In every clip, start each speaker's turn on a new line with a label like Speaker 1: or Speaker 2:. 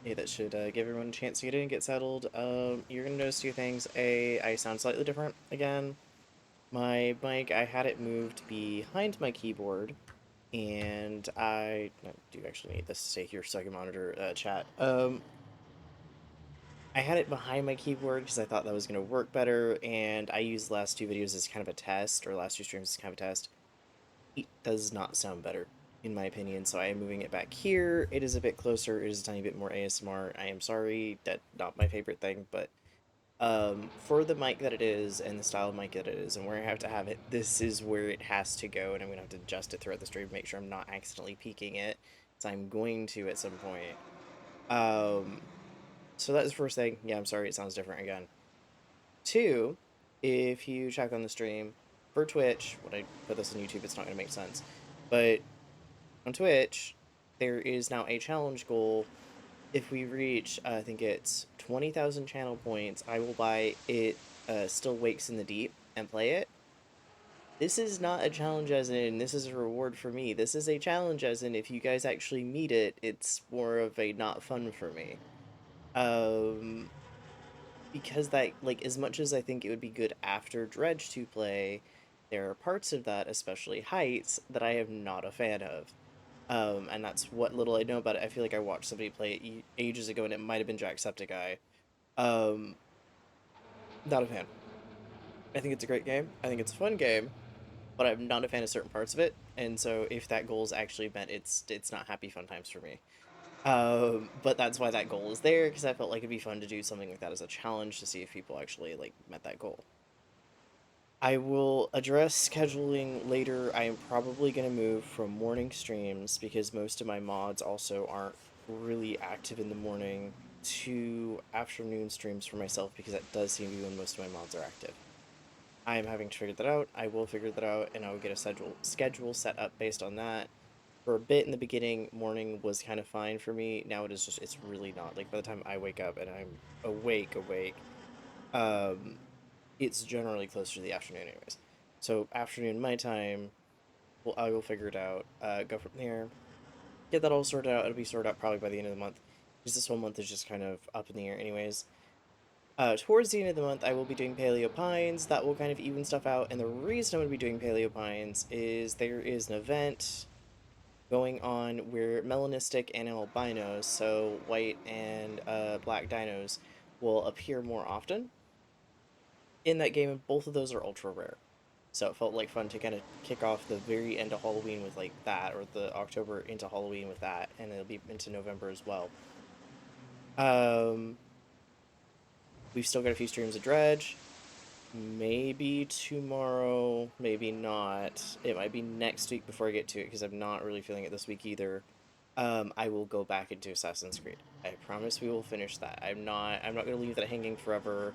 Speaker 1: Hey, that should give everyone a chance to get in and get settled. You're gonna notice two things. A, I sound slightly different again. My mic, I had it moved behind my keyboard, and I do actually need this to stay here so I can monitor chat. I had it behind my keyboard because I thought that was gonna work better, and I used the last two videos as kind of a test, or last two streams as kind of a test. It does not sound better, in my opinion, so I am moving it back here. It is a bit closer, it is a tiny bit more ASMR. I am sorry, that not my favorite thing, but for the mic that it is and the style of mic that it is and where I have to have it, this is where it has to go, and I'm gonna have to adjust it throughout the stream, make sure I'm not accidentally peaking it, so I'm going to at some point. Um, so that's the first thing. Yeah, I'm sorry, it sounds different again. Two, if you check on the stream for Twitch, when I put this on YouTube, it's not gonna make sense, but on Twitch, there is now a challenge goal. If we reach, I think it's 20,000 channel points, I will buy it Still Wakes in the Deep and play it. This is not a challenge as in, this is a reward for me. This is a challenge as in, if you guys actually meet it, it's more of a not fun for me. Um, because that, like, as much as I think it would be good after Dredge to play, there are parts of that, especially heights, that I am not a fan of. And that's what little I know about it. I feel like I watched somebody play it ages ago, and it might have been Jacksepticeye. Um, Not a fan. I think it's a great game. I think it's a fun game, but I'm not a fan of certain parts of it. And so, if that goal is actually met, it's not happy fun times for me. But that's why that goal is there, because I felt like it'd be fun to do something like that as a challenge to see if people actually like met that goal. I will address scheduling later. I am probably going to move from morning streams because most of my mods also aren't really active in the morning to afternoon streams for myself because that does seem to be when most of my mods are active. I am having to figure that out. I will figure that out and I will get a schedule set up based on that. For a bit in the beginning, morning was kind of fine for me. Now it's really not. Like by the time I wake up and I'm awake, um, it's generally closer to the afternoon anyways. So afternoon my time, well, I will figure it out. Go from there. Get that all sorted out. It'll be sorted out probably by the end of the month. Because this whole month is just kind of up in the air anyways. Towards the end of the month, I will be doing Paleo Pines. That will kind of even stuff out. And the reason I'm going to be doing Paleo Pines is there is an event going on where melanistic and albinos, so white and black dinos, will appear more often in that game, and both of those are ultra rare. So it felt like fun to kind of kick off the very end of Halloween with like that, or the October into Halloween with that, and it'll be into November as well. Um, we've still got a few streams of Dredge. Maybe tomorrow, maybe not. It might be next week before I get to it because I'm not really feeling it this week either. I will go back into Assassin's Creed. I promise we will finish that. I'm not gonna leave that hanging forever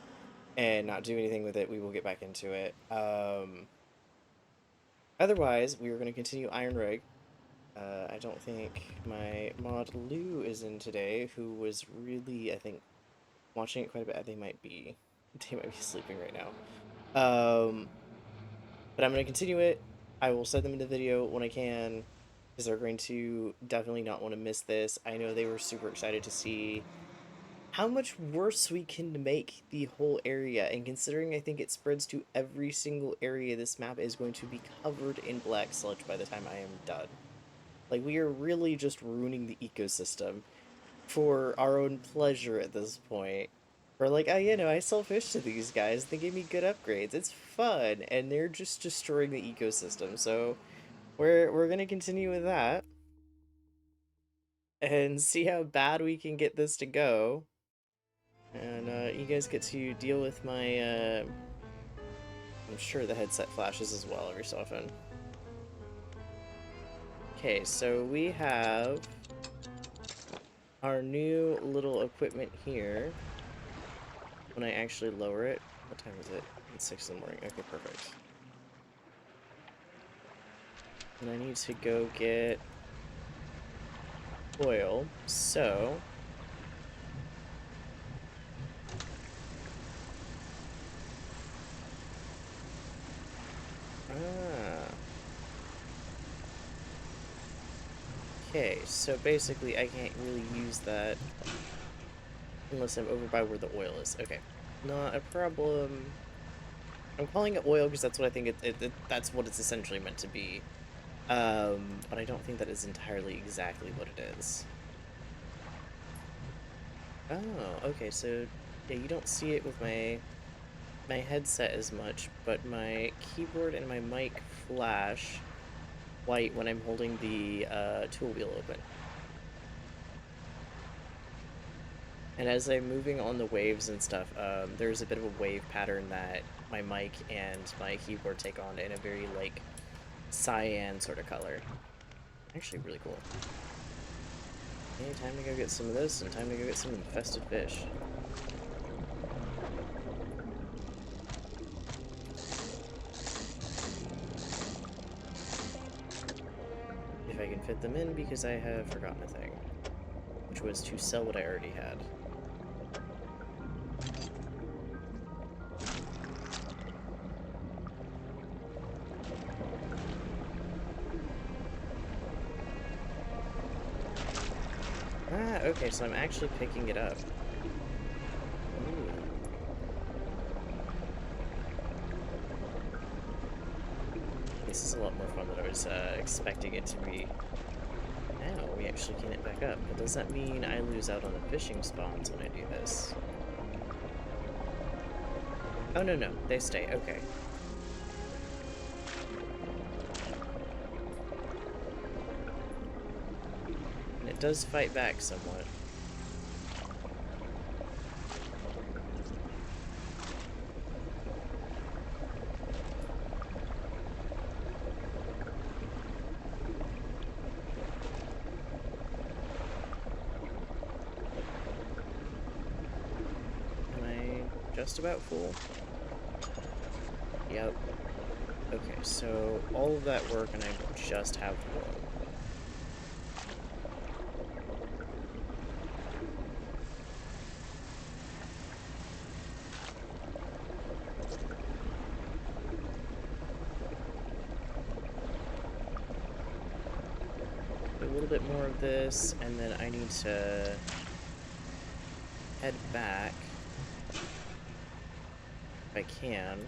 Speaker 1: and not do anything with it. We will get back into it. Otherwise, we are going to continue Iron Rig. I don't think my mod Lou is in today, who was really, I think, watching it quite a bit. They might be sleeping right now. But I'm going to continue it. I will send them the video when I can, because they're going to definitely not want to miss this. I know they were super excited to see how much worse we can make the whole area, and considering I think it spreads to every single area, this map is going to be covered in black sludge by the time I am done. Like, we are really just ruining the ecosystem for our own pleasure at this point. We're like, I sell fish to these guys, they give me good upgrades, it's fun, and they're just destroying the ecosystem, so we're gonna continue with that, and see how bad we can get this to go. And you guys get to deal with my, I'm sure the headset flashes as well every so often. Okay, so we have our new little equipment here. When I actually lower it, what time is it? It's 6 in the morning. Okay, perfect. And I need to go get oil, so ah. Okay, so basically I can't really use that Unless I'm over by where the oil is. Okay. Not a problem. I'm calling it oil because that's what I think that's what it's essentially meant to be. But I don't think that is entirely exactly what it is. Oh, okay, so yeah, you don't see it with my headset as much, but my keyboard and my mic flash white when I'm holding the tool wheel open. And as I'm moving on the waves and stuff, there's a bit of a wave pattern that my mic and my keyboard take on in a very, like, cyan sort of color. Actually, really cool. Okay, time to go get some of this, and time to go get some infested fish. If I can fit them in, because I have forgotten a thing. Which was to sell what I already had. Ah, okay, so I'm actually picking it up. Ooh. This is a lot more fun than I was expecting it to be. Now we actually can it back up, but does that mean I lose out on the fishing spawns when I do this? Oh, no, no, they stay, okay. And it does fight back somewhat. Am I just about full? Yep. Okay, so all of that work and I just have one. A little bit more of this, and then I need to head back if I can.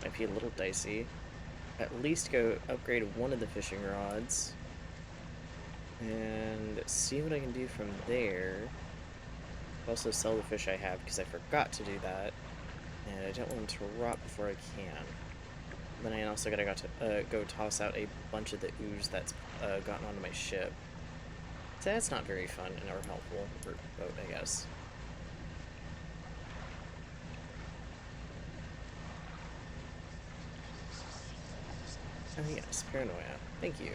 Speaker 1: Might be a little dicey. At least go upgrade one of the fishing rods and see what I can do from there. Also sell the fish I have because I forgot to do that, and I don't want them to rot before I can. Then I also gotta go toss out a bunch of the ooze that's gotten onto my ship. So that's not very fun or helpful for boat, I guess. Oh yes, paranoia. Thank you.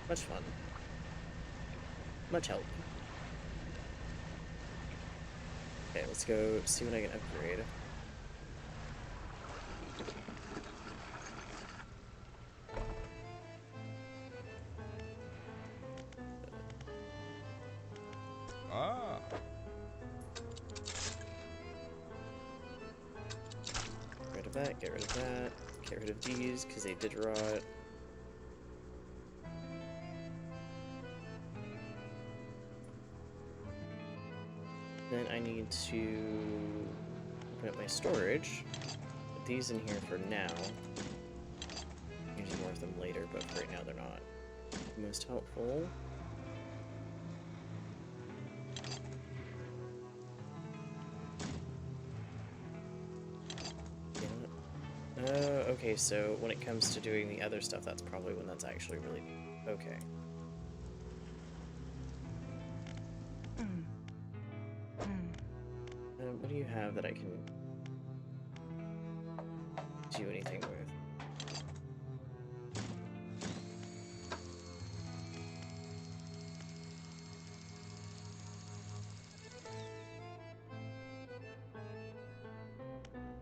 Speaker 1: Much fun. Much help. Okay, let's go see what I can upgrade.
Speaker 2: Ah.
Speaker 1: Get rid of that, get rid of that, get rid of these, because they did rot. Then I need to open up my storage. Put these in here for now. Use more of them later, but for right now they're not most helpful. Okay, so when it comes to doing the other stuff, that's probably when that's actually really... Okay. What do you have that I can do anything with?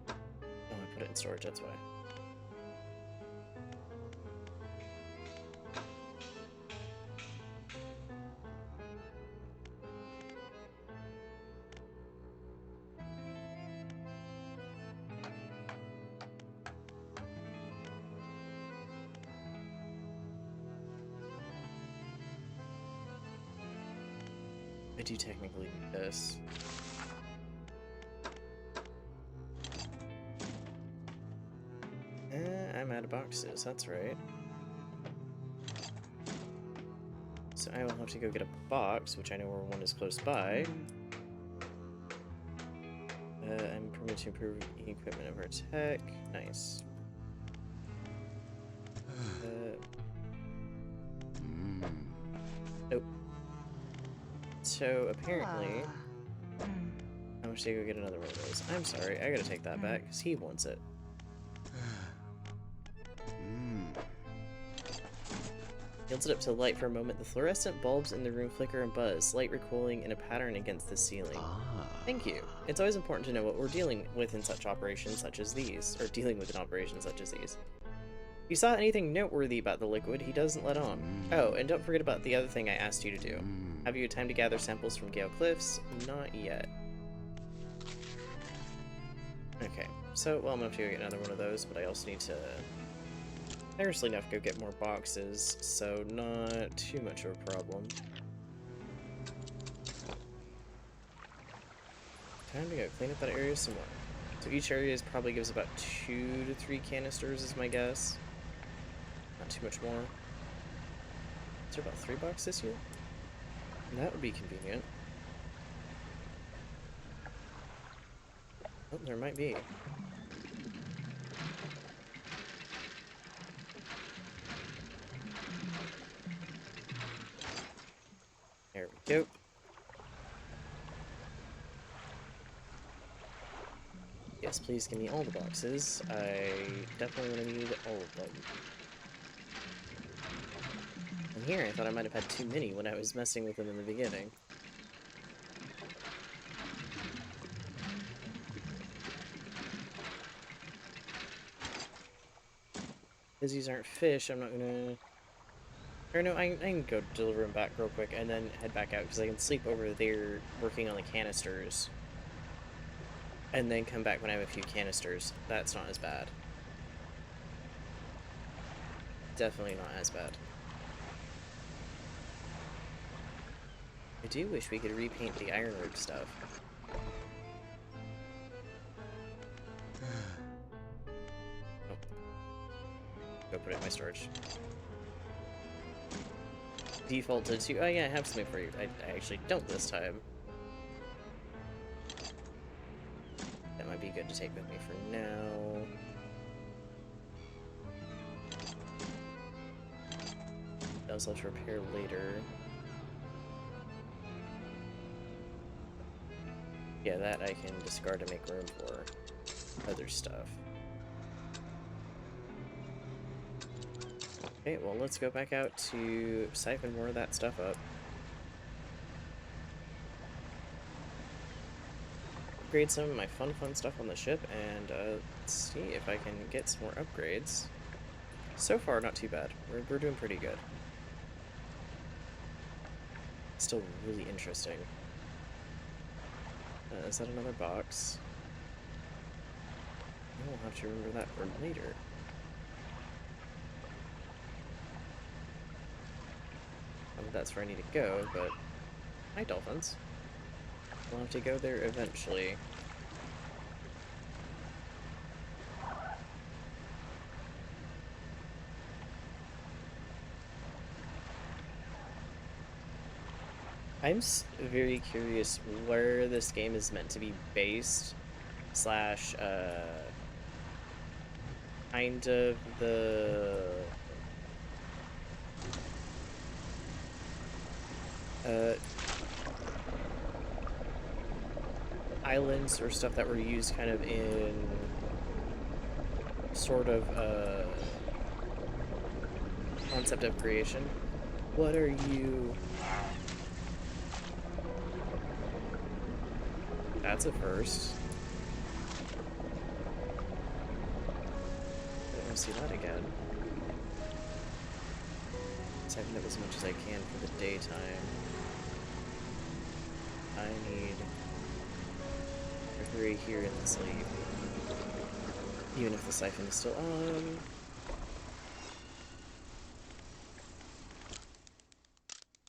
Speaker 1: Oh, I put it in storage, that's why. I do technically need this. I'm out of boxes, that's right. So I will have to go get a box, which I know where one is close by. I'm permitted to improve the equipment of our tech. Nice. Nope. So apparently, I wish to go get another one of those. I'm sorry, I gotta take that back, because he wants it. Yields it up to light for a moment. The fluorescent bulbs in the room flicker and buzz, light recoiling in a pattern against the ceiling. Thank you. It's always important to know what we're dealing with in such operations such as these, or dealing with an operation such as these. If you saw anything noteworthy about the liquid, he doesn't let on. Oh, and don't forget about the other thing I asked you to do. Have you had time to gather samples from Gale Cliffs? Not yet. Okay, so, well, I'm gonna have to go get another one of those, but I also need to... seriously enough go get more boxes, so not too much of a problem. Time to go clean up that area some more. So each area probably gives about 2 to 3 canisters is my guess. Not too much more. Is there about 3 boxes here? That would be convenient. Oh, there might be. There we go. Yes, please give me all the boxes. I definitely want to need all of them. And here, I thought I might have had too many when I was messing with them in the beginning. Because these aren't fish, I'm not gonna... Or no, I can go deliver them back real quick and then head back out, because I can sleep over there working on the canisters. And then come back when I have a few canisters. That's not as bad. Definitely not as bad. I do wish we could repaint the ironwork stuff. Oh. Go put it in my storage. Defaulted to... Oh yeah, I have something for you. I actually don't this time. That might be good to take with me for now. Those I'll repair later. Yeah, that I can discard to make room for other stuff. Okay, well, let's go back out to siphon more of that stuff up. Upgrade some of my fun stuff on the ship, and let's see if I can get some more upgrades. So far, not too bad. We're doing pretty good. Still really interesting. Is that another box? I'll have to remember that for later. That's where I need to go, but... Hi, dolphins. We'll have to go there eventually. I'm very curious where this game is meant to be based, slash, kind of the... islands or stuff that were used kind of in sort of concept of creation. What are you? That's a first. I don't want to see that again. Saving up as much as I can for the daytime. I need a 3 here in the sleep. Even if the siphon is still on.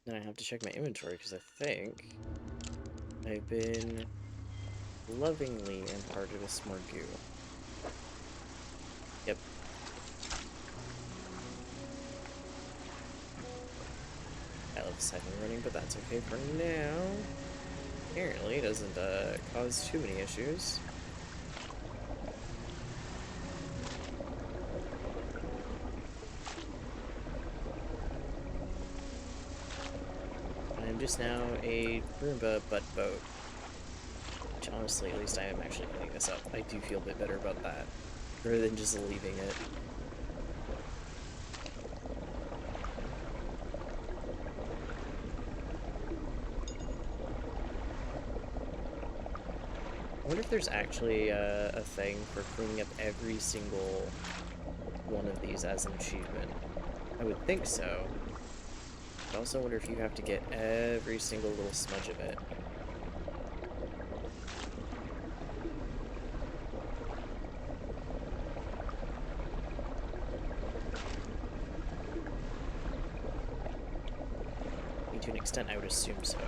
Speaker 1: Then I have to check my inventory because I think I've been lovingly imparted with some more goo. Yep. I love the siphon running, but that's okay for now. Apparently, it doesn't cause too many issues. I'm just now a Roomba butt boat. Which honestly, at least I am actually cleaning this up. I do feel a bit better about that, rather than just leaving it. I wonder if there's actually a thing for cleaning up every single one of these as an achievement. I would think so. I also wonder if you have to get every single little smudge of it. I mean, to an extent, I would assume so.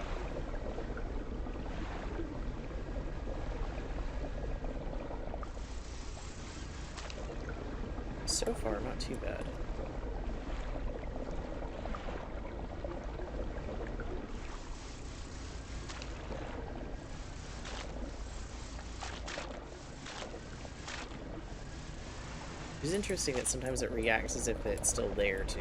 Speaker 1: So far, not too bad. It's interesting that sometimes it reacts as if it's still there, too.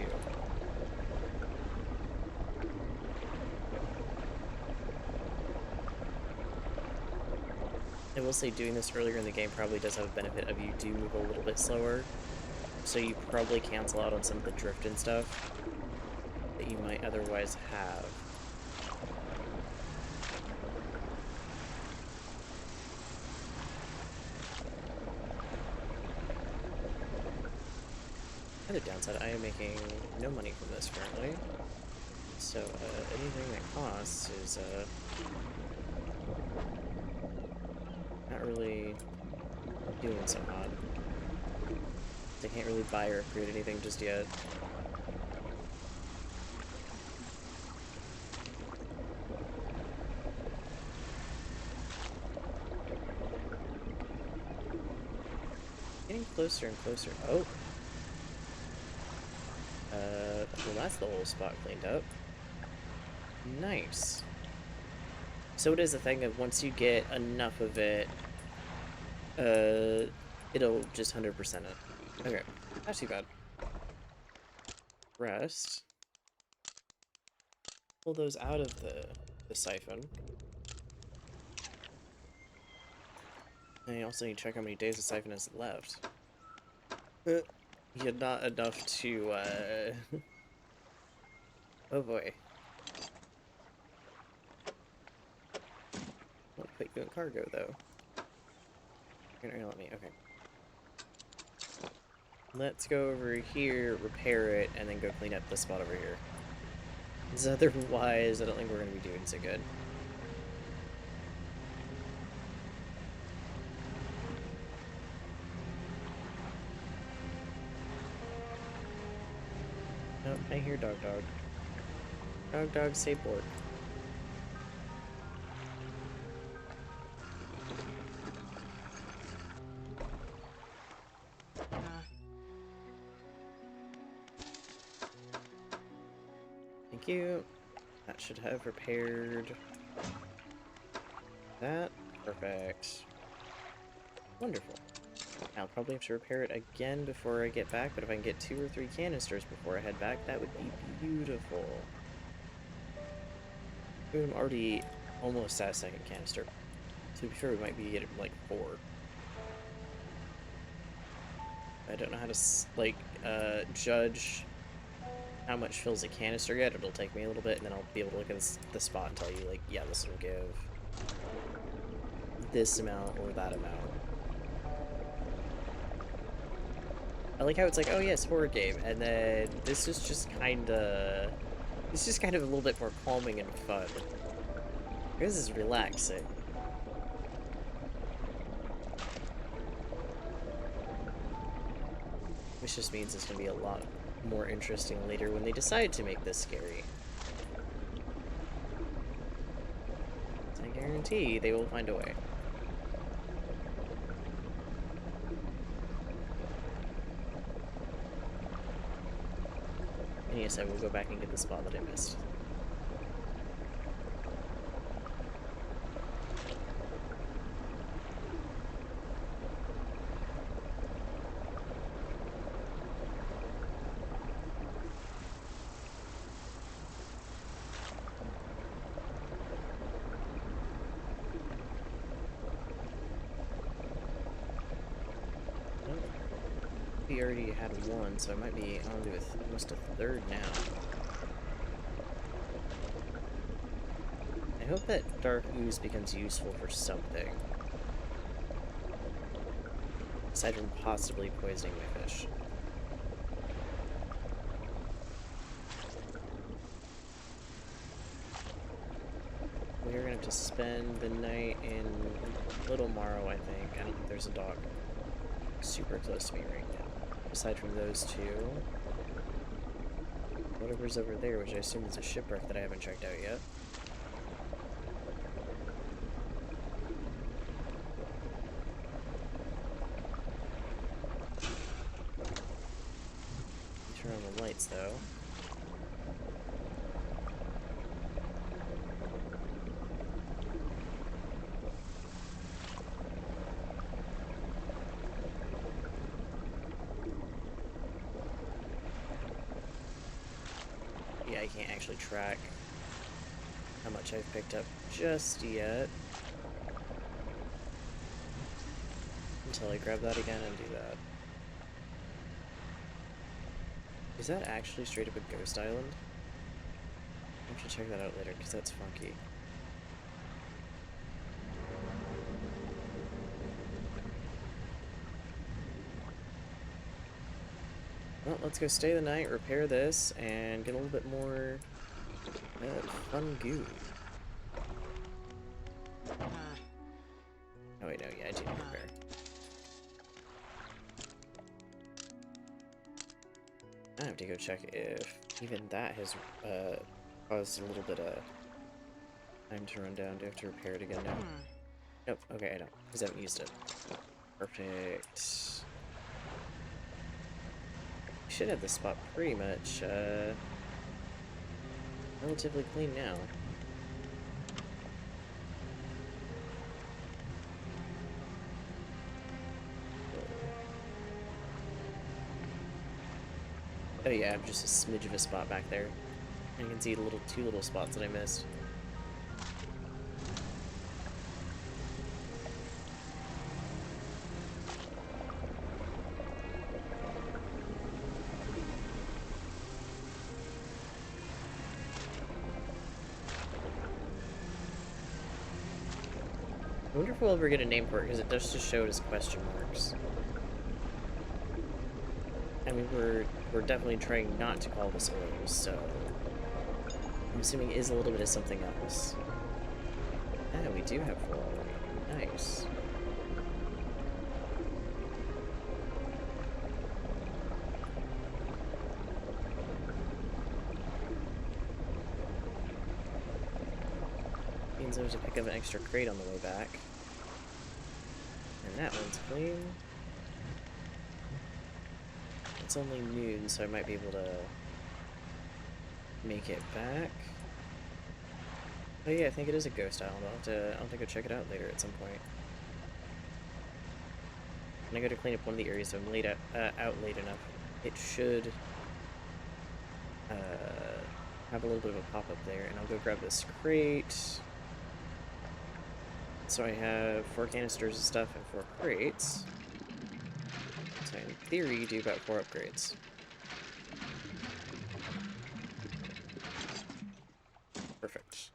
Speaker 1: I will say doing this earlier in the game probably does have a benefit of you do move a little bit slower, so you probably cancel out on some of the drift and stuff that you might otherwise have. Other downside, I am making no money from this currently, so anything that costs is not really doing so hot. They can't really buy or upgrade anything just yet. Getting closer and closer. Oh! Well, that's the whole spot cleaned up. Nice. So it is a thing of once you get enough of it, it'll just 100% it. Okay, not too bad. Rest. Pull those out of the siphon. And you also need to check how many days the siphon has left. Yeah, not enough to, oh boy. Won't put you in cargo, though. You're not gonna let me, okay. Let's go over here, repair it, and then go clean up the spot over here. Because otherwise, I don't think we're gonna be doing so good. Oh, I hear dog dog. Dog dog, say bork. Thank you. That should have repaired that. Perfect. Wonderful. I'll probably have to repair it again before I get back, but if I can get 2 or 3 canisters before I head back, that would be beautiful. I'm already almost at a second canister. To be fair, we might be at like 4. I don't know how to, like, judge how much fills a canister yet. It'll take me a little bit, and then I'll be able to look at the spot and tell you, like, yeah, this will give this amount or that amount. I like how it's like, oh yes, horror game, and then this is just kinda... It's just kind of a little bit more calming and fun. This is relaxing. Which just means it's gonna be a lot more interesting later when they decide to make this scary. I guarantee they will find a way. And yes, I will go back and get the spot that I missed. We already had one, so I might be on to almost a third now. I hope that dark ooze becomes useful for something. Aside from possibly poisoning my fish. We're gonna have to spend the night in Little Morrow, I think. I don't think there's a dock super close to me right now. Aside from those two. Whatever's over there, which I assume is a shipwreck that I haven't checked out yet. Turn on the lights, though. Yeah, I can't actually track how much I've picked up just yet. Until I grab that again and do that. Is that actually straight up a ghost island? I should check that out later, because that's funky. Well, let's go stay the night, repair this, and get a little bit more fun goo. Oh wait, no, yeah, I do need to repair. I have to go check if even that has caused a little bit of time to run down. Do I have to repair it again now? Nope, okay, I don't, because I haven't used it. Perfect. Should have this spot pretty much relatively clean now. Oh yeah, I have just a smidge of a spot back there. And you can see the two little spots that I missed. I wonder if we'll ever get a name for it, because it does just show it as question marks. I mean, we're definitely trying not to call this oil, so I'm assuming it is a little bit of something else. Ah, we do have 4 already. Nice. Means there's a pick of an extra crate on the way back. And that one's clean. It's only noon, so I might be able to make it back. Oh yeah, I think it is a ghost island. I'll have to go check it out later at some point. When I go to clean up one of the areas, so I'm out late enough, it should have a little bit of a pop-up there, and I'll go grab this crate. So I have 4 canisters of stuff and 4 crates. So in theory, do about 4 upgrades. Perfect.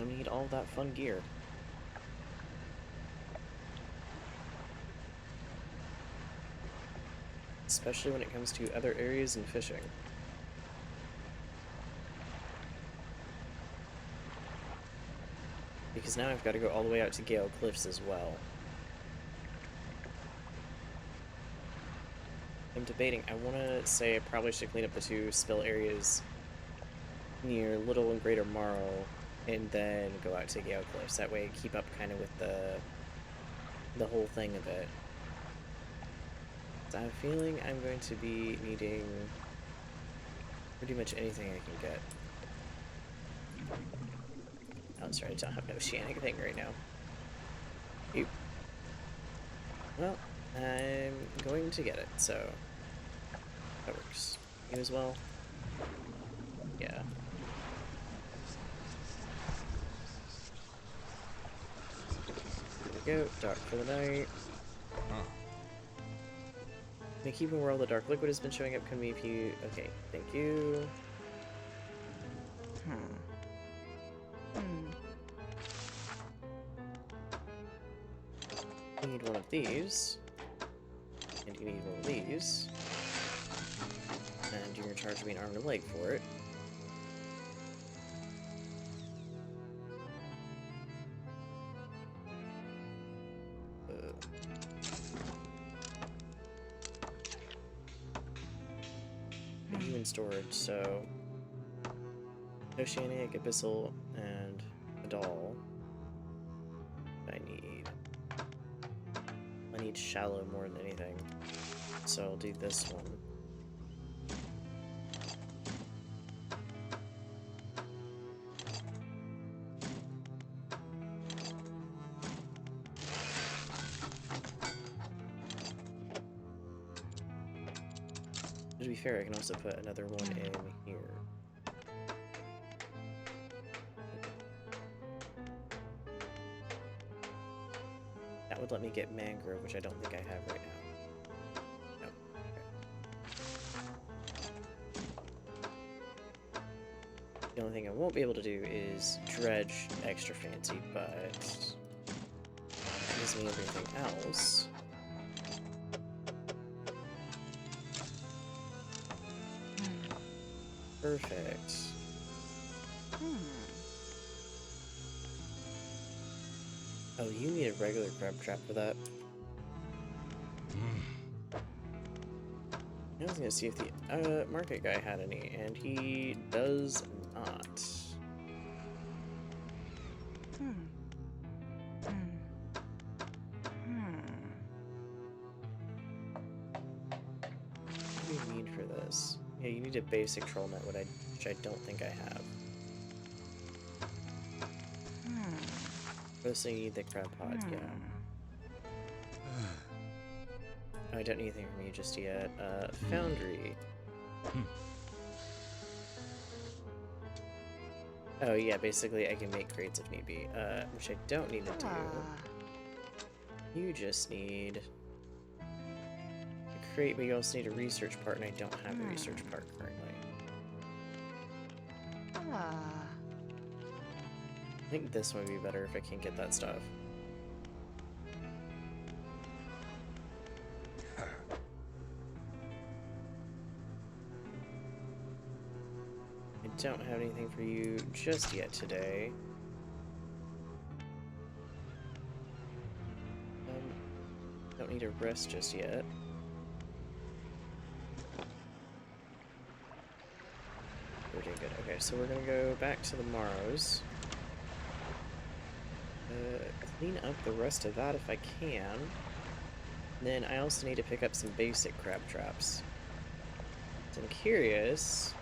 Speaker 1: I need all that fun gear. Especially when it comes to other areas and fishing. Because now I've got to go all the way out to Gale Cliffs as well. I'm debating, I want to say I probably should clean up the 2 spill areas near Little and Greater Morrow and then go out to Gale Cliffs. That way, keep up kind of with the whole thing of it. So I have a feeling I'm going to be needing pretty much anything I can get. Oh, sorry, I don't have an oceanic thing right now. Ew. Well, I'm going to get it, so that works. You as well? Yeah. There we go. Dark for the night.
Speaker 2: Huh.
Speaker 1: May keep in where all the dark liquid has been showing up. Can we if you... Okay, thank you. You need one of these. And you need one of these. And you're in charge of being arm and leg for it. Human storage, so oceanic, abyssal, and a doll. I need shallow more than anything, so I'll do this one. To be fair, I can also put another one in here. That would let me get mangrove, which I don't think I have right now. No. Okay. The only thing I won't be able to do is dredge extra fancy, but that gives me everything else. Perfect. Oh, you need a regular crab trap for that. I was gonna see if the market guy had any, and he does not. What do you need for this? Yeah, you need a basic troll net, which I don't think I have. Mostly you need the crab pod, yeah. Oh, I don't need anything from you just yet. Foundry. Oh yeah, basically I can make crates if need be, which I don't need to do. You just need a crate, but you also need a research part, and I don't have a research part currently. I think this would be better if I can get that stuff. I don't have anything for you just yet today. Don't need a rest just yet. We're doing good. Okay, so we're gonna go back to the Morrows. Clean up the rest of that if I can. And then I also need to pick up some basic crab traps. So I'm curious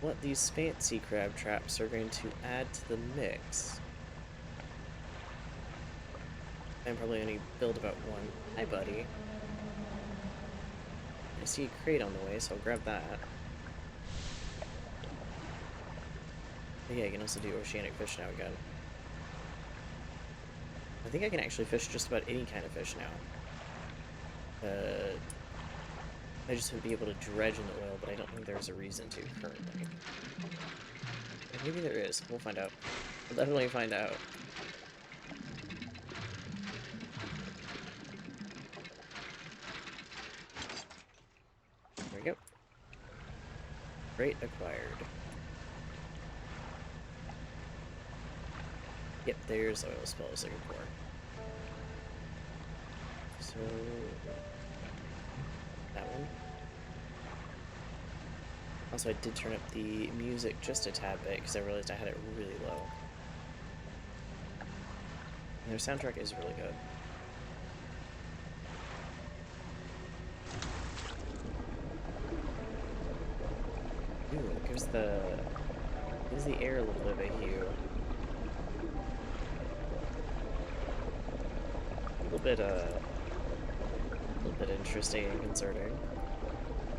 Speaker 1: what these fancy crab traps are going to add to the mix. I'm probably only build about one. Hi, buddy. I see a crate on the way, so I'll grab that. But yeah, I can also do oceanic fish now again. I think I can actually fish just about any kind of fish now. I just wouldn't be able to dredge in the oil, but I don't think there's a reason to currently. Maybe there is. We'll find out. We'll definitely find out. There we go. Crate acquired. Yep, there's oil spill I was looking for. So that one. Also, I did turn up the music just a tad bit because I realized I had it really low. And their soundtrack is really good. Ooh, it gives the air a little bit of a hue. A little bit interesting and concerning.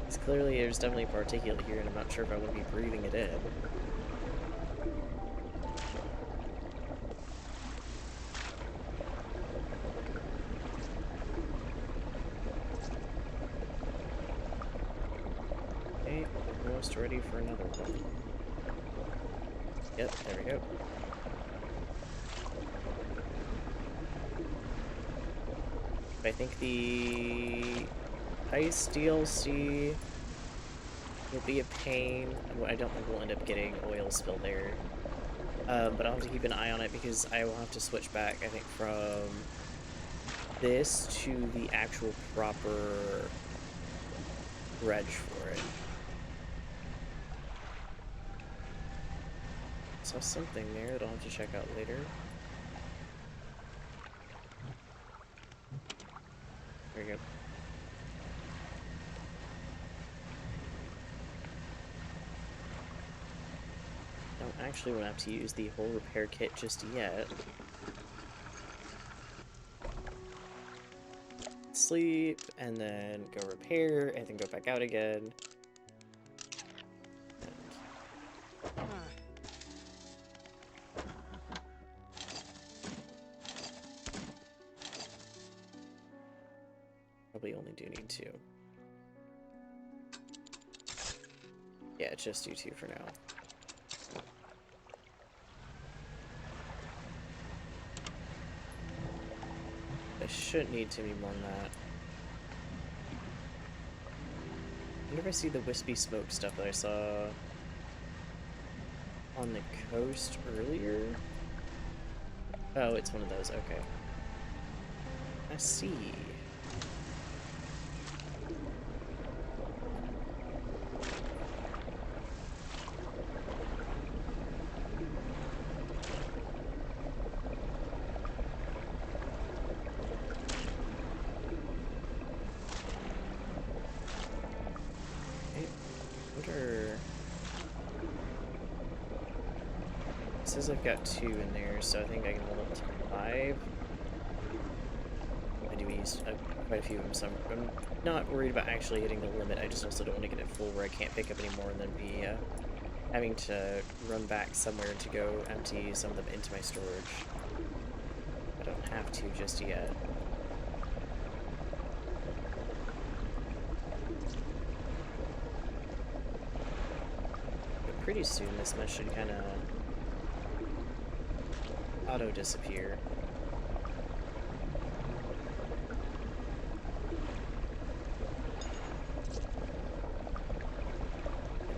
Speaker 1: Because clearly there's definitely particulate here, and I'm not sure if I want to be breathing it in. Okay, almost ready for another one. Yep, there we go. I think the Ice DLC will be a pain. I don't think we'll end up getting oil spill there. But I'll have to keep an eye on it because I will have to switch back, I think, from this to the actual proper dredge for it. Saw something there that I'll have to check out later. There we go. Don't actually want to have to use the whole repair kit just yet. Sleep, and then go repair, and then go back out again. Probably only do need two. Yeah, just do two for now. I shouldn't need too many more than that. I wonder if I see the wispy smoke stuff that I saw on the coast earlier. Oh, it's one of those, okay. I see. It says I've got 2 in there, so I think I can hold up to 5. I do use quite a few of them, so I'm not worried about actually hitting the limit. I just also don't want to get it full where I can't pick up any more and then be having to run back somewhere to go empty some of them into my storage. I don't have to just yet. But pretty soon this mess should kind of auto-disappear.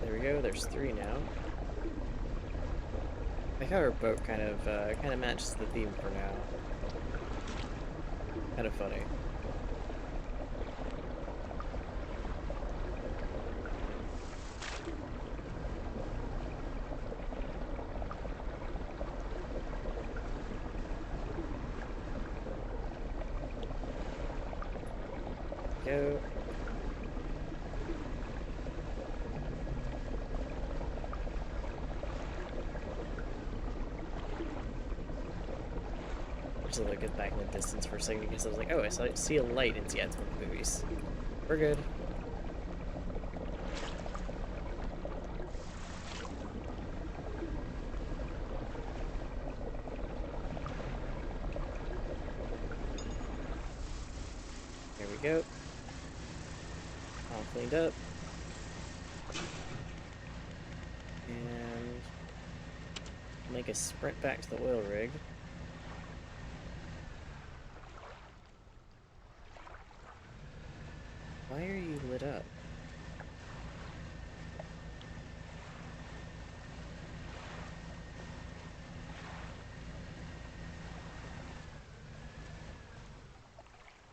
Speaker 1: There we go, there's 3 now. I like how our boat kind of matches the theme for now. Kind of funny. Go. Just look at back in the distance for a second because I was like, oh, I see a light, and yeah, it's one of the movies. We're good. There we go. All cleaned up. And make a sprint back to the oil rig. Why are you lit up?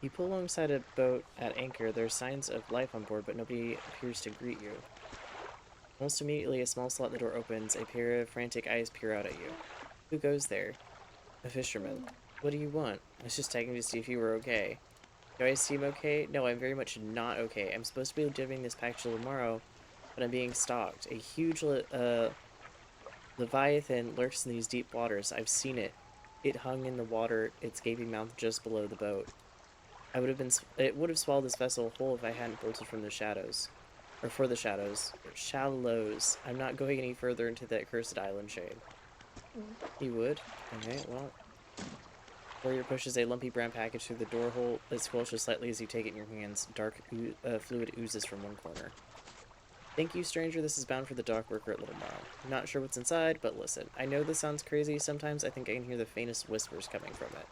Speaker 1: You pull alongside a boat at anchor. There are signs of life on board, but nobody appears to greet you. Almost immediately, a small slot in the door opens. A pair of frantic eyes peer out at you. Who goes there? A fisherman. What do you want? I was just checking to see if you were okay. Do I seem okay? No, I'm very much not okay. I'm supposed to be delivering this package tomorrow, but I'm being stalked. A huge leviathan lurks in these deep waters. I've seen it. It hung in the water, its gaping mouth just below the boat. It would have swallowed this vessel whole if I hadn't bolted from the shadows. Or for the shadows. Shallows. I'm not going any further into that cursed island shade. You would? Okay, well. Warrior pushes a lumpy brown package through the door hole. It squelches slightly as you take it in your hands. Dark fluid oozes from one corner. Thank you, stranger. This is bound for the dock worker at Little Mile. I'm not sure what's inside, but listen. I know this sounds crazy. Sometimes I think I can hear the faintest whispers coming from it.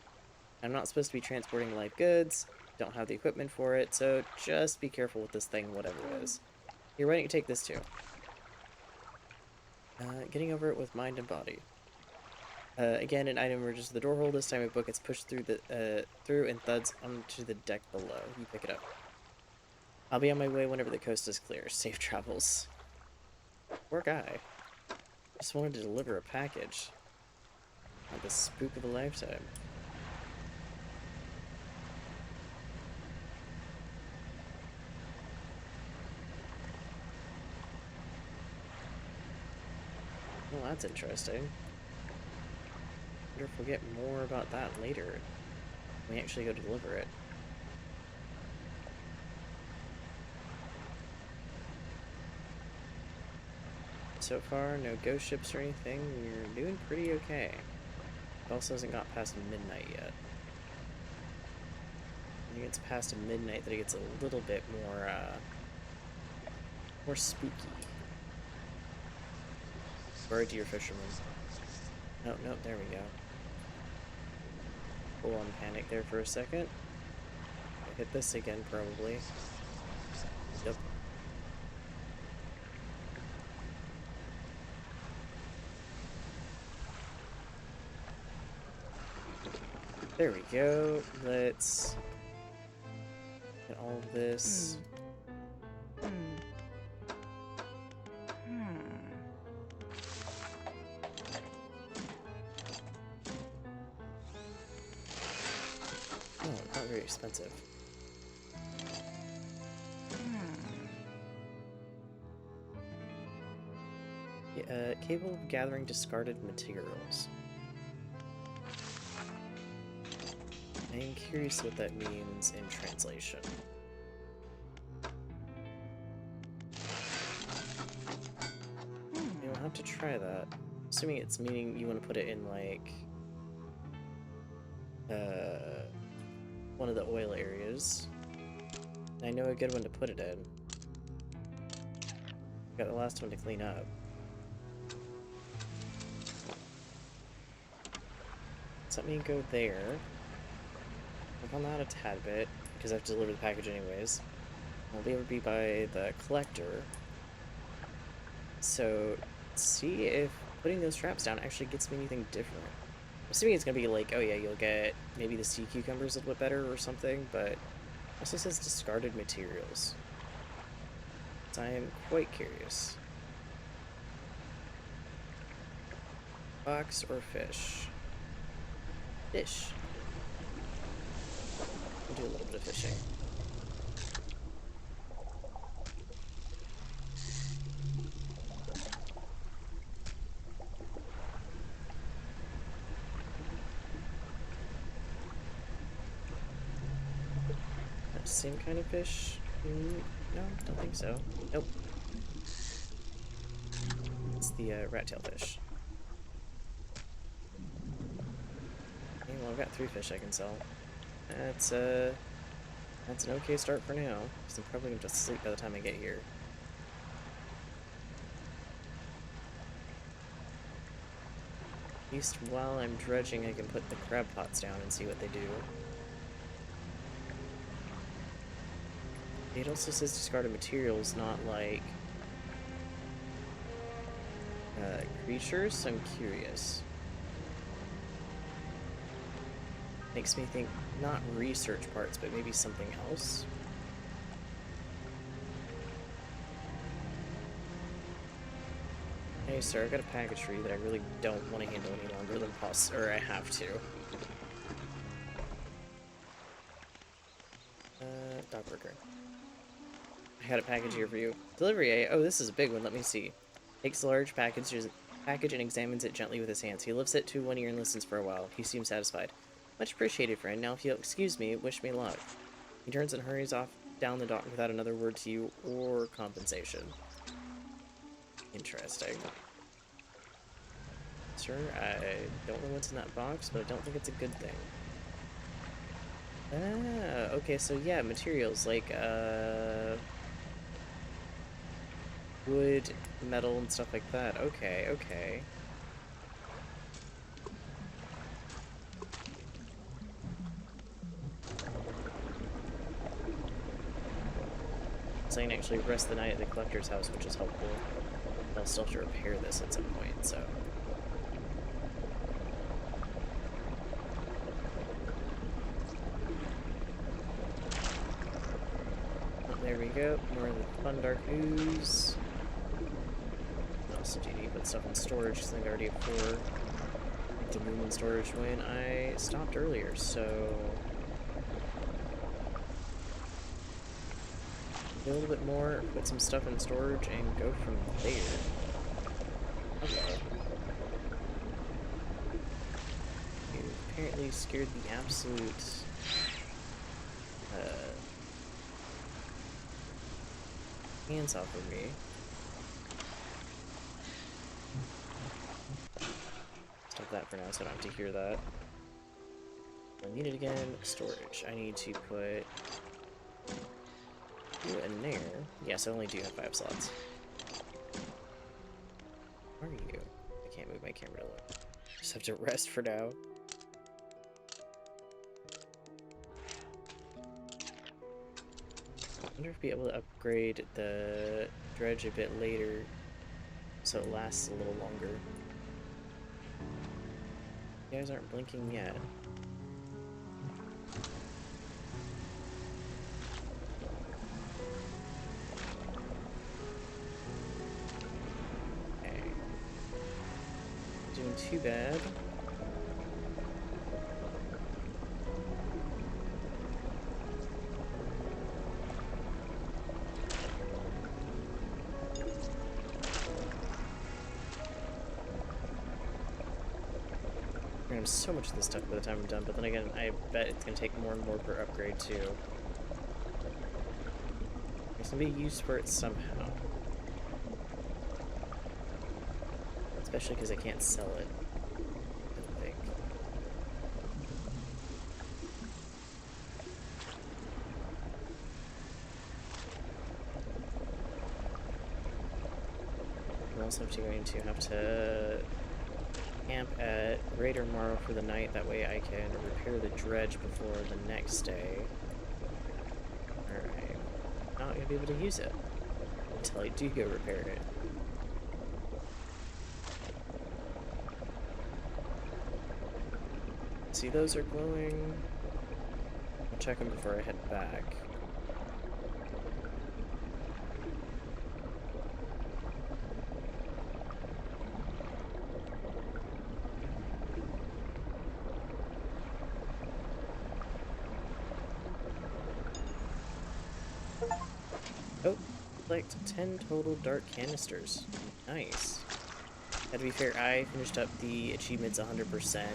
Speaker 1: I'm not supposed to be transporting live goods. Don't have the equipment for it, so just be careful with this thing, whatever it is. Here, why don't you take this too? Getting over it with mind and body. Again, an item emerges to the door hole. This time a book gets pushed through and thuds onto the deck below. You pick it up. I'll be on my way whenever the coast is clear. Safe travels. Poor guy. Just wanted to deliver a package. Not the spook of a lifetime. Well, that's interesting. Wonder if we'll get more about that later. When we actually go to deliver it. So far, no ghost ships or anything. We're doing pretty okay. It also hasn't got past midnight yet. I think it's past midnight that it gets a little bit more spooky. Sorry to your fisherman. No, there we go. Full on panic there for a second. I hit this again, probably. Yep. There we go. Let's get all of this. Oh, not very expensive. Yeah, capable of gathering discarded materials. I am curious what that means in translation. You'll have to try that. Assuming it's meaning you want to put it in, like, one of the oil areas. And I know a good one to put it in. Got the last one to clean up. So let me go there. Work on that a tad bit, because I have to deliver the package anyways. I'll be able to be by the collector. So, see if putting those traps down actually gets me anything different. I'm assuming it's gonna be like, oh yeah, you'll get maybe the sea cucumbers a little bit better or something, but it also says discarded materials. So I am quite curious. Fox or fish? Fish. We'll do a little bit of fishing. Same kind of fish? No, don't think so. Nope. It's the rat-tail fish. Okay, well, I've got 3 fish I can sell. That's an okay start for now, because I'm probably going to sleep by the time I get here. At least while I'm dredging, I can put the crab pots down and see what they do. It also says discarded materials, not like creatures, so I'm curious. Makes me think not research parts, but maybe something else. Hey sir, I've got a package for you that I really don't want to handle any longer than possible, or I have to. Dog burger. I got a package here for you. Delivery, eh? Oh, this is a big one. Let me see. Takes a large package and examines it gently with his hands. He lifts it to one ear and listens for a while. He seems satisfied. Much appreciated, friend. Now, if you'll excuse me, wish me luck. He turns and hurries off down the dock without another word to you or compensation. Interesting. Sir, I don't know what's in that box, but I don't think it's a good thing. Ah, okay, so yeah, materials like, wood, metal, and stuff like that. Okay, okay. So I can actually rest the night at the collector's house, which is helpful. I'll still have to repair this at some point, so... Oh, there we go. More of the fun dark ooze. I also do need to put stuff in storage, because I think I already have 4 to move in storage when I stopped earlier, so... A little bit more, put some stuff in storage, and go from there. Hello. You apparently scared the absolute hands off of me. Stop that for now so I don't have to hear that. I need it again. Storage. I need to put you in there. Yes, I only do have 5 slots. Where are you? I can't move my camera to look. Just have to rest for now. I wonder if I'll be able to upgrade the dredge a bit later so it lasts a little longer. You guys aren't blinking yet. Okay. Doing too bad. So much of this stuff by the time I'm done, but then again, I bet it's gonna take more and more per upgrade too. There's gonna be use for it somehow. Especially because I can't sell it, I don't think. I'm also going to have to camp at Raider tomorrow for the night, that way I can repair the dredge before the next day. Alright. Not gonna be able to use it until I do go repair it. See, those are glowing. I'll check them before I head back. Oh, collect 10 total dark canisters. Nice. And to be fair, I finished up the achievements 100%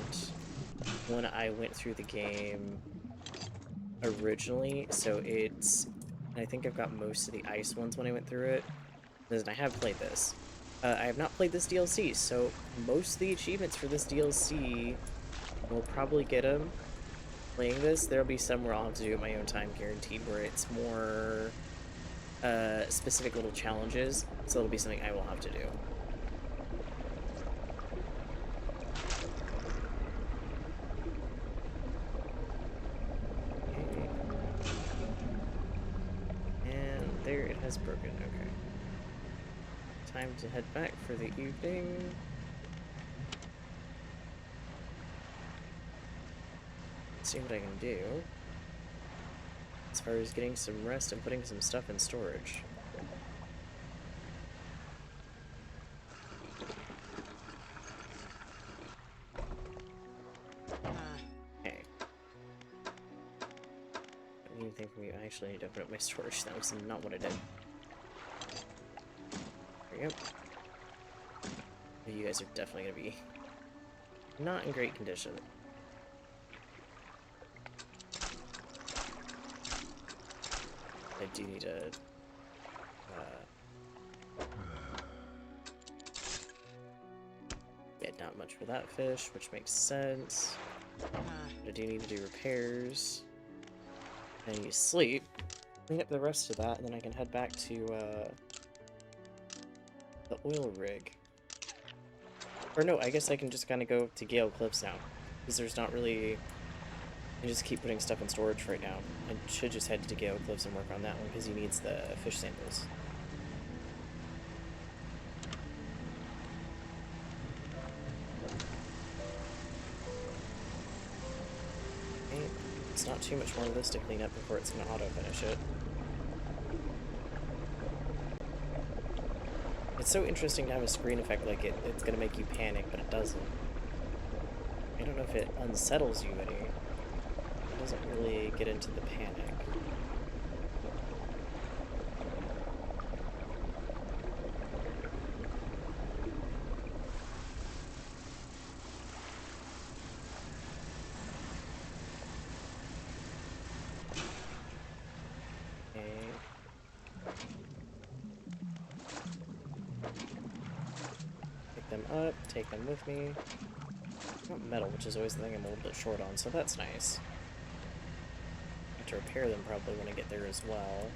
Speaker 1: when I went through the game originally, so it's... I think I've got most of the ice ones when I went through it. And I have played this. I have not played this DLC, so most of the achievements for this DLC will probably get them. Playing this, there'll be some where I'll have to do it my own time, guaranteed, where it's more specific little challenges, so it'll be something I will have to do. Okay. And there it has broken, okay. Time to head back for the evening. Let's see what I can do as far as getting some rest and putting some stuff in storage. anything from you. I actually need to open up my storage. That was not what I did. There you go. You guys are definitely gonna be not in great condition. I do need to yeah, not much for that fish, which makes sense. I do need to do repairs. I need to sleep. Clean up the rest of that, and then I can head back to the oil rig. Or no, I guess I can just kind of go to Gale Cliffs now, because there's not really... I just keep putting stuff in storage right now. I should just head to Gale Cliffs and work on that one, because he needs the fish samples. Okay, it's not too much more of this to clean up before it's going to auto-finish it. It's so interesting to have a screen effect like it's going to make you panic, but it doesn't. I don't know if it unsettles you any. It doesn't really get into the panic. Them up, take them with me. Not metal, which is always the thing I'm a little bit short on, so that's nice. I have to repair them probably when I get there as well.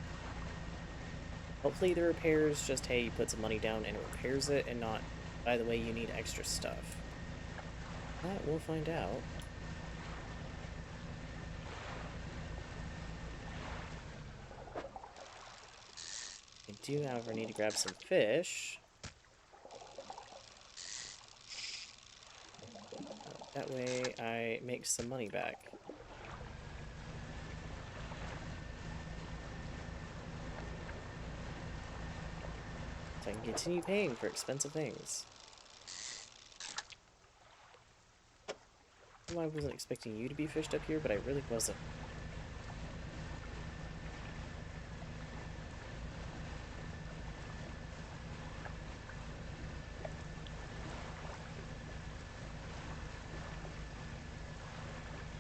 Speaker 1: Hopefully the repairs just, hey, you put some money down and it repairs it, and not, by the way, you need extra stuff. But we'll find out. I do, however, need to grab some fish. That way I make some money back. So I can continue paying for expensive things. Well, I wasn't expecting you to be fished up here, but I really wasn't.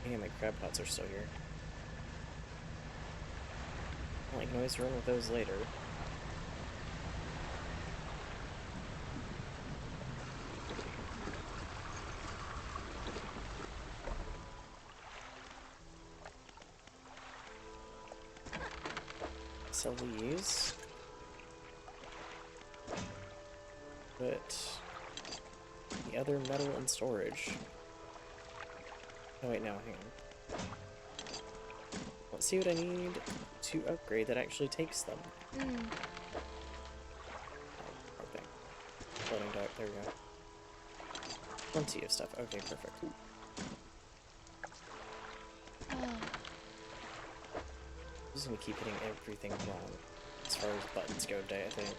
Speaker 1: Yeah, my crab pots are still here. I like noise run with those later. Sell these. Put the other metal in storage. Oh wait, no, hang on. Let's see what I need to upgrade that actually takes them. Oh, okay. Floating dock, there we go. Plenty of stuff. Okay, perfect. I'm just gonna keep hitting everything wrong as far as buttons go today, I think.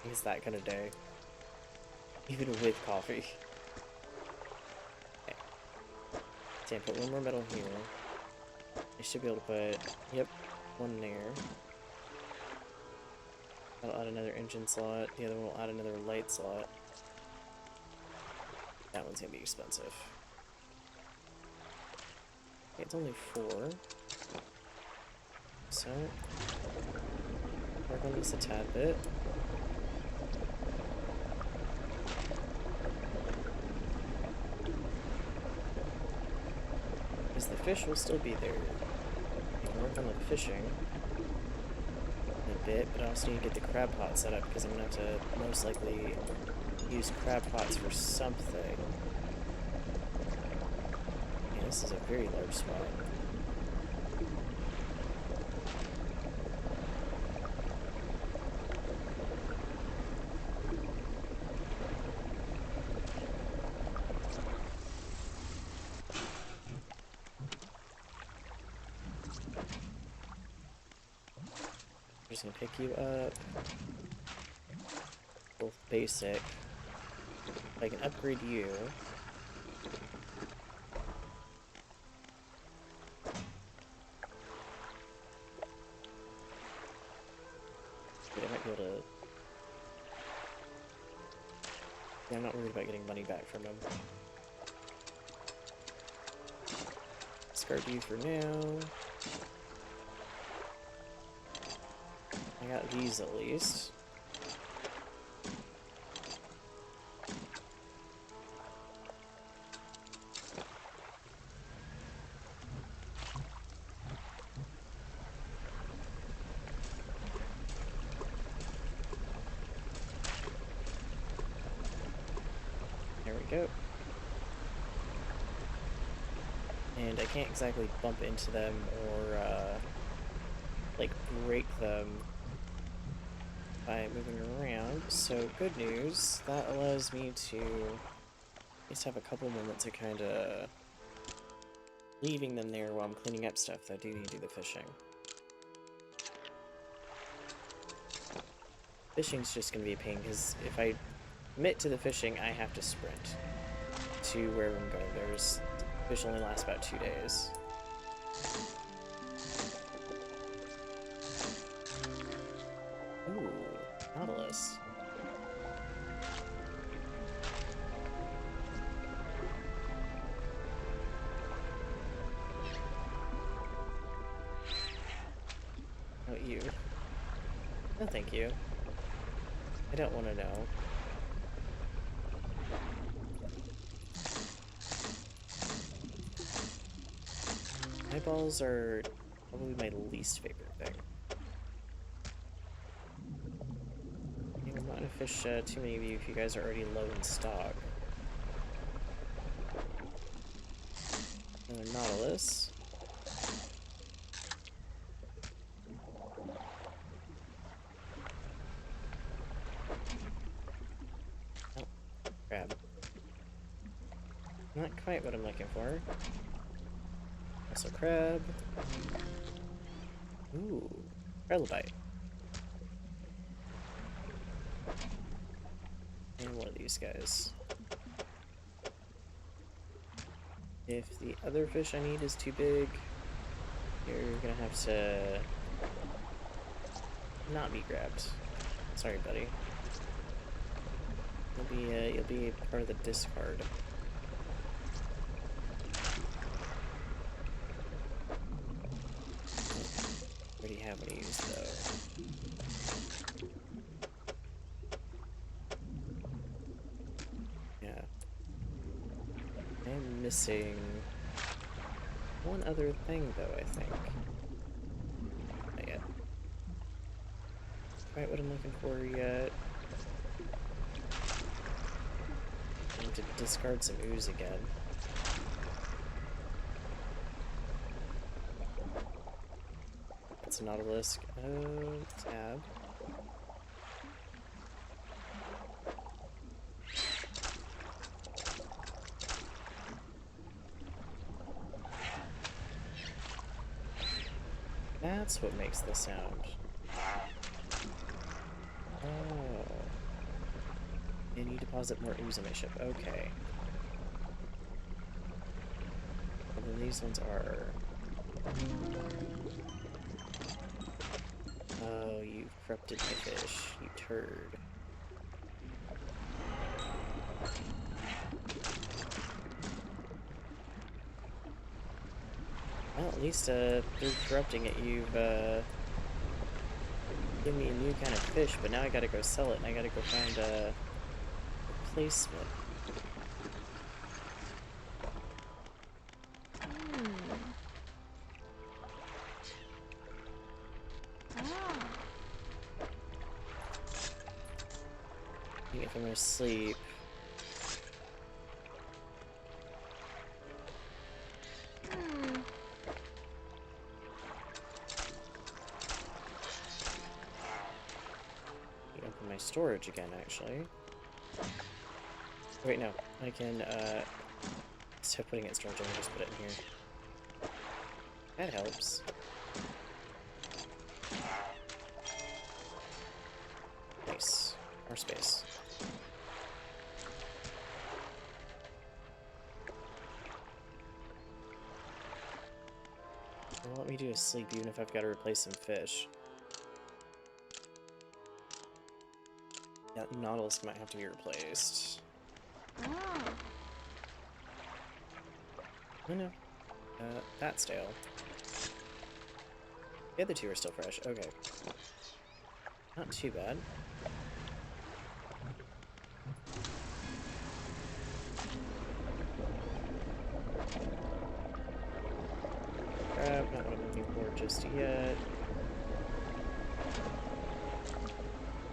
Speaker 1: It's that kind of day. Even with coffee. Okay. So I put one more metal here. I should be able to put, yep, one there. I'll add another engine slot. The other one will add another light slot. That one's gonna be expensive. Okay, it's only 4. So, work on this a tad bit. Because the fish will still be there. I can work on the fishing a bit, but I also need to get the crab pot set up because I'm going to have to most likely use crab pots for something. Yeah, this is a very large spot. I'm just gonna pick you up. Both basic. If I can upgrade you. Yeah, I'm not worried about getting money back from him. Discard you for now. I got these at least. There we go. And I can't exactly bump into them or, like, break them by moving around, so good news. That allows me to just have a couple moments of kind of leaving them there while I'm cleaning up stuff that I do need to do the fishing. Fishing's just going to be a pain, because if I commit to the fishing, I have to sprint to wherever I'm going. There's fish only lasts about 2 days. Ooh, Nautilus. Oh, you. No, thank you. I don't want to know. Eyeballs are probably my least favorite thing. I'm not gonna fish too many of you if you guys are already low in stock. Another Nautilus. Oh, crab. Not quite what I'm looking for. Also crab. Ooh, trilobite. And one of these guys. If the other fish I need is too big, you're gonna have to not be grabbed. Sorry, buddy. You'll be part of the discard. Already have one used though. Yeah. I am missing one other thing though, I think. Not yet. Quite what I'm looking for yet. I need to discard some ooze again. It's a Nautilus. Tab. That's what makes the sound. Oh. And you deposit more ooze on my ship. Okay. And then these ones are... Oh, you corrupted my fish, you turd. Well, at least, through corrupting it, you've, given me a new kind of fish, but now I gotta go sell it, and I gotta go find a replacement. If I'm gonna sleep. Open my storage again, actually. Wait, no. I can, instead of putting it in storage, I can just put it in here. That helps. Nice. More space. It won't let me do a sleep even if I've got to replace some fish. That Nautilus might have to be replaced. Oh no. That's stale. The other two are still fresh. Okay. Not too bad. Crap, not what I'm looking for just yet.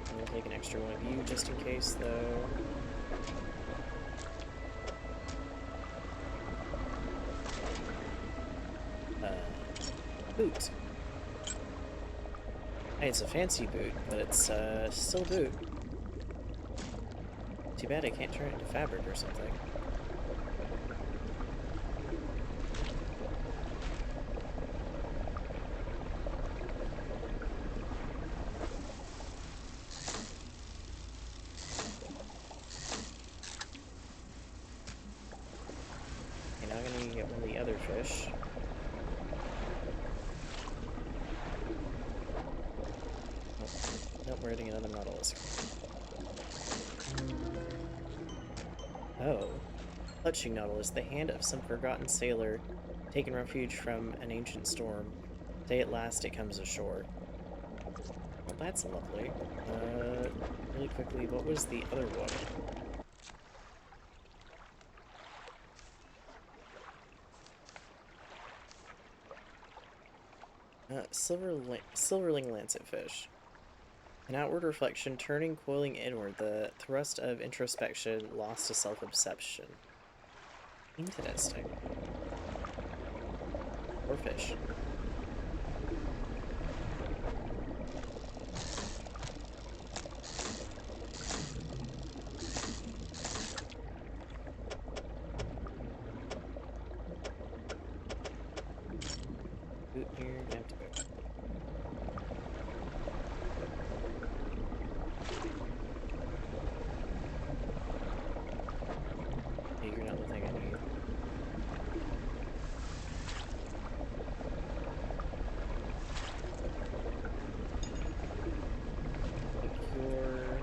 Speaker 1: I'm gonna take an extra one of you just in case, though. Boot. Hey, it's a fancy boot, but it's still a boot. Too bad I can't turn it into fabric or something. Okay, now I'm gonna get one of the other fish. Nope, we're hitting another nautilus. Oh. Clutching nautilus, the hand of some forgotten sailor, taken refuge from an ancient storm. Day at last it comes ashore. Well, that's lovely. Really quickly, what was the other one? Silverling lancetfish. An outward reflection, turning, coiling inward, the thrust of introspection, lost to self-obsession. Interesting. Or fish. Boot here, gonna have to boot. Yeah, you're not the thing I need. You're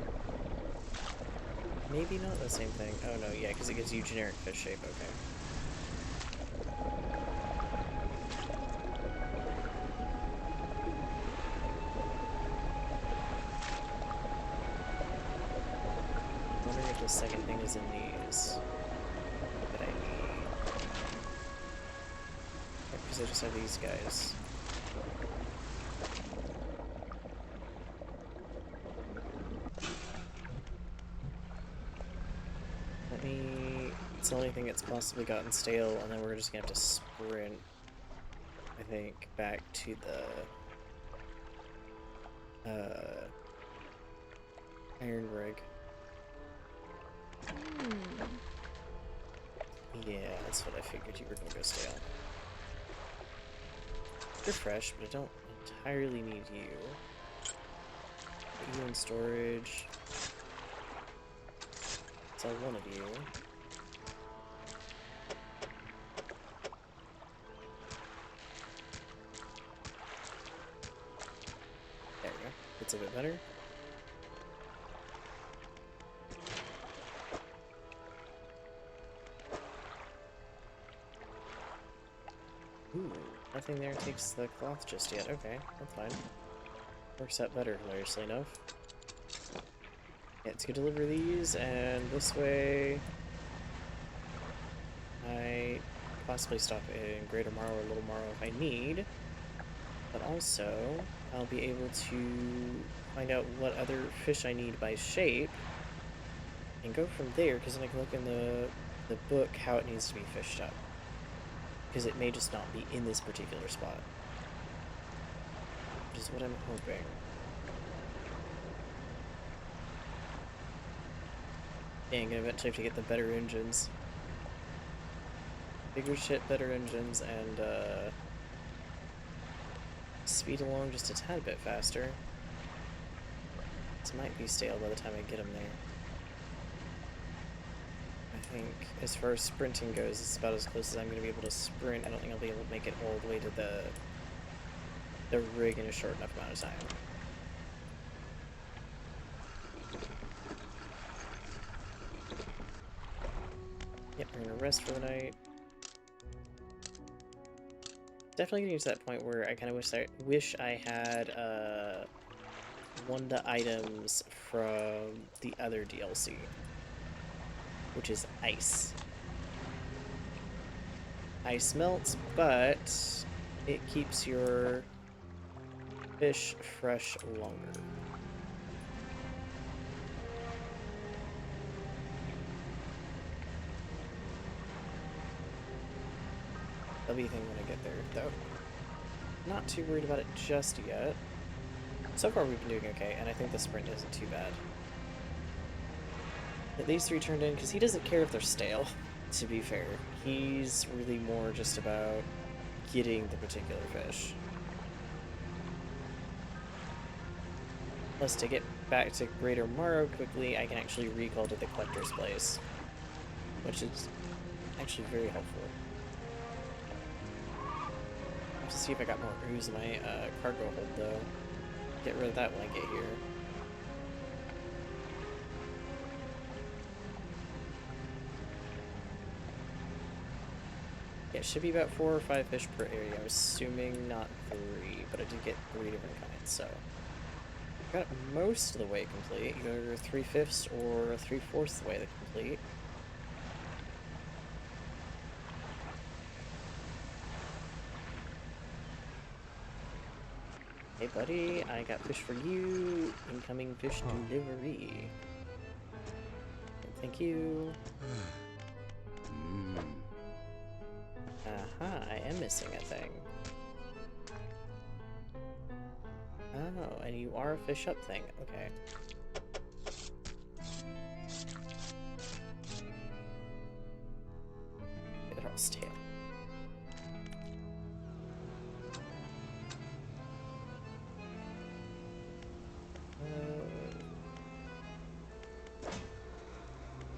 Speaker 1: maybe not the same thing. Oh no, yeah, because it gives you generic fish shape, okay. I'm wondering if the second thing is in these that I need. Because I just have these guys. It's the only thing that's possibly gotten stale, and then we're just gonna have to sprint, I think, back to the iron rig. Yeah, that's what I figured you were gonna go stale. You're fresh, but I don't entirely need you. Put you in storage. Sell one of you. There we go. That's a bit better. Ooh, nothing there takes the cloth just yet. Okay, that's fine. Works out better, hilariously enough. Yeah, to deliver these, and this way I possibly stop in Greater Morrow or Little Morrow if I need, but also I'll be able to find out what other fish I need by shape and go from there, because then I can look in the book how it needs to be fished up, because it may just not be in this particular spot, which is what I'm hoping. Dang, I'm gonna eventually have to get the better engines. Bigger shit, better engines, and speed along just a tad bit faster. This might be stale by the time I get them there. I think as far as sprinting goes, it's about as close as I'm gonna be able to sprint. I don't think I'll be able to make it all the way to the rig in a short enough amount of time. I'm gonna rest for the night. Definitely getting to that point where I kind of wish I had one of the items from the other DLC, which is ice. Ice melts, but it keeps your fish fresh longer. That'll be a thing when I get there, though. Not too worried about it just yet. So far we've been doing okay, and I think the sprint isn't too bad. Get these 3 turned in, because he doesn't care if they're stale, to be fair. He's really more just about getting the particular fish. Plus, to get back to Greater Morrow quickly, I can actually recall to the collector's place, which is actually very helpful. I have to see if I got more ooze in my cargo hold, though. Get rid of that when I get here. Yeah, it should be about 4 or 5 fish per area. I'm assuming not 3, but I did get 3 different kinds, so. Got it most of the way complete, either 3/5 or 3/4 the way complete. Hey buddy, I got fish for you. Incoming fish delivery. Thank you. Aha, I am missing a thing. Oh, and you are a fish up thing. Okay. They're all stale.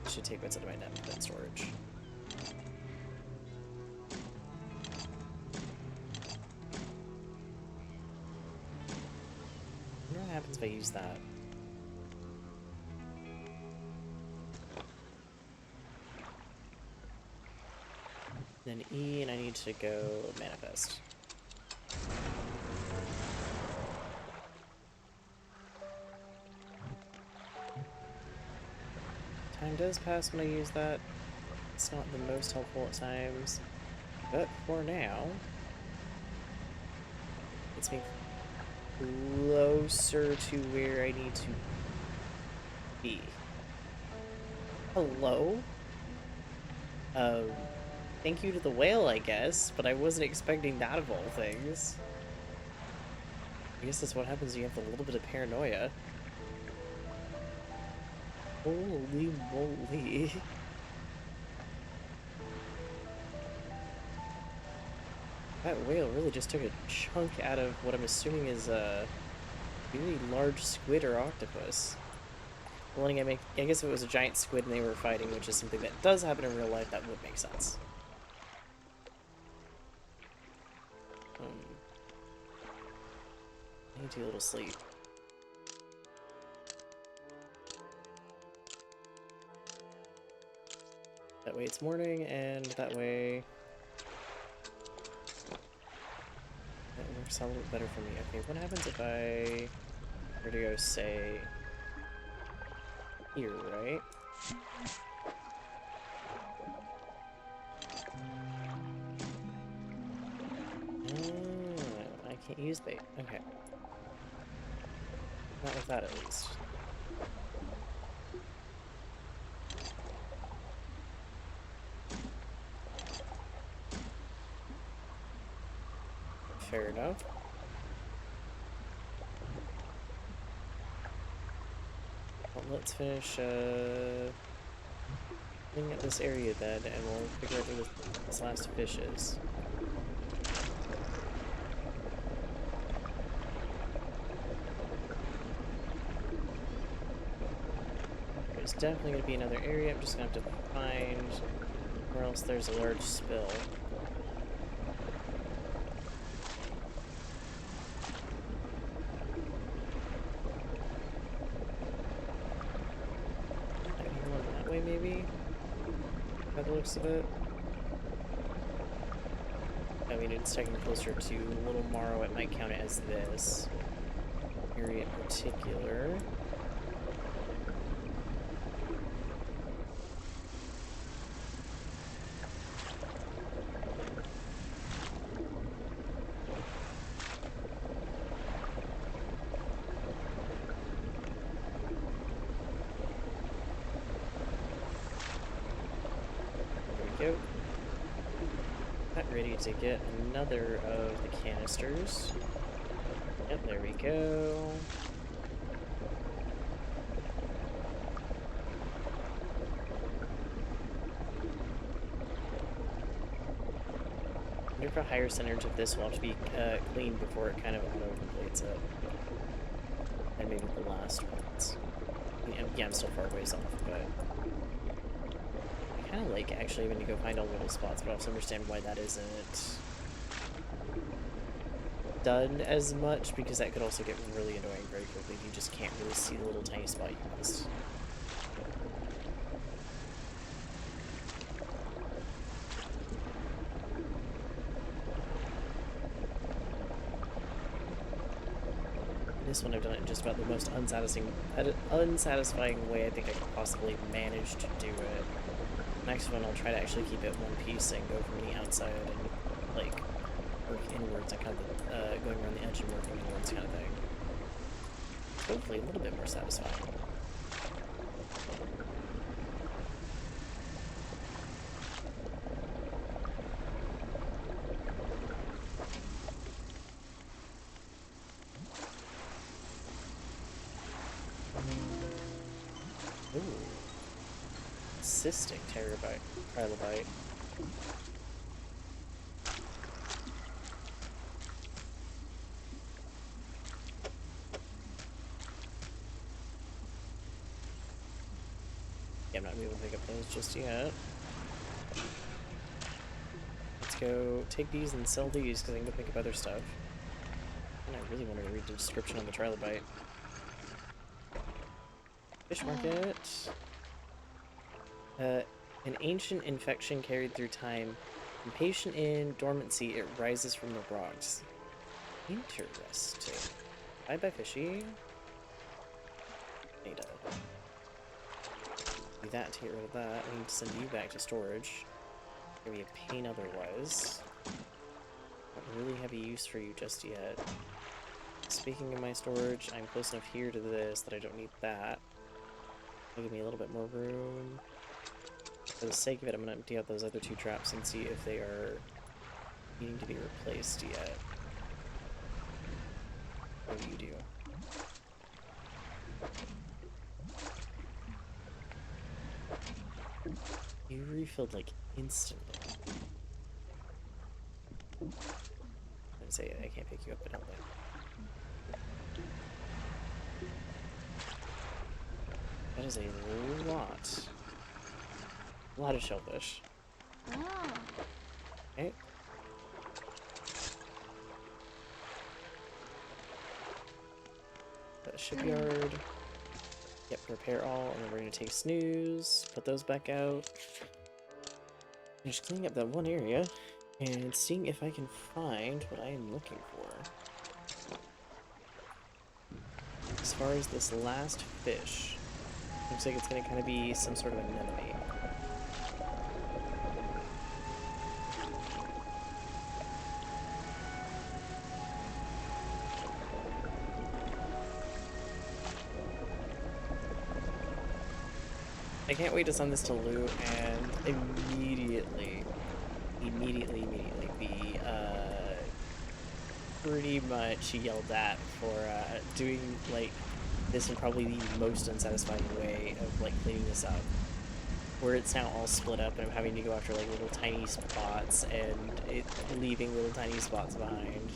Speaker 1: Should take what's out of my net and put in storage. I wonder what happens if I use that. Then E, and I need to go manifest. Time does pass when I use that. It's not the most helpful at times, but for now, it's me closer to where I need to be. Hello? Thank you to the whale, I guess, but I wasn't expecting that of all things. I guess that's what happens when you have a little bit of paranoia. Holy moly. That whale really just took a chunk out of what I'm assuming is a really large squid or octopus. Well, I guess if it was a giant squid and they were fighting, which is something that does happen in real life, that would make sense. I need to get a little sleep. That way it's morning, and that way that works out a little better for me. Okay, what happens if I were to go, say, here, right? Oh, I can't use bait. Okay. Not with that, at least. Fair enough. Well, let's finish, looking at this area then, and we'll figure out where this last fish is. There's definitely going to be another area. I'm just going to have to find where else there's a large spill. Might be one that way, maybe? by the looks of it. I mean, it's taking closer to Little Morrow. It might count it as this area in particular. Go. Not ready to get another of the canisters. Yep, there we go. I wonder if a higher percentage of this will have to be cleaned before it kind of auto-completes it. And maybe the last ones. Yeah, I'm still far ways off, but I kind of like actually having to go find all the little spots, but I also understand why that isn't done as much, because that could also get really annoying very quickly. You just can't really see the little tiny spot you missed. This one I've done it in just about the most unsatisfying way I think I could possibly manage to do it. Next one I'll try to actually keep it one piece and go from the outside and like work inwards and kind of going around the edge and working inwards kind of thing. Hopefully a little bit more satisfying. Ooh. Cystic trilobite. Yeah, I'm not able to pick up those just yet. Let's go take these and sell these because I can go pick up other stuff. And I really wanted to read the description on the trilobite. Fish market. An ancient infection carried through time. Impatient in dormancy, it rises from the rocks. Interesting. Bye-bye, fishy. Need to do that to get rid of that. I need to send you back to storage. Gonna be a pain otherwise. Don't really have a use for you just yet. Speaking of my storage, I'm close enough here to this that I don't need that. It'll give me a little bit more room. For the sake of it, I'm gonna empty out those other two traps and see if they are needing to be replaced yet. What do you do? You refilled like instantly. I'd say I can't pick you up, but don't let. That is a lot. A lot of shellfish.
Speaker 3: Oh.
Speaker 1: Okay. The shipyard. Yep, repair all, and then we're gonna take snooze, put those back out. And just cleaning up that one area and seeing if I can find what I am looking for. As far as this last fish, looks like it's gonna kind of be some sort of anemone. I can't wait to send this to Lou and immediately be pretty much yelled at for doing like this in probably the most unsatisfying way of like cleaning this up. Where it's now all split up and I'm having to go after like little tiny spots and it leaving little tiny spots behind.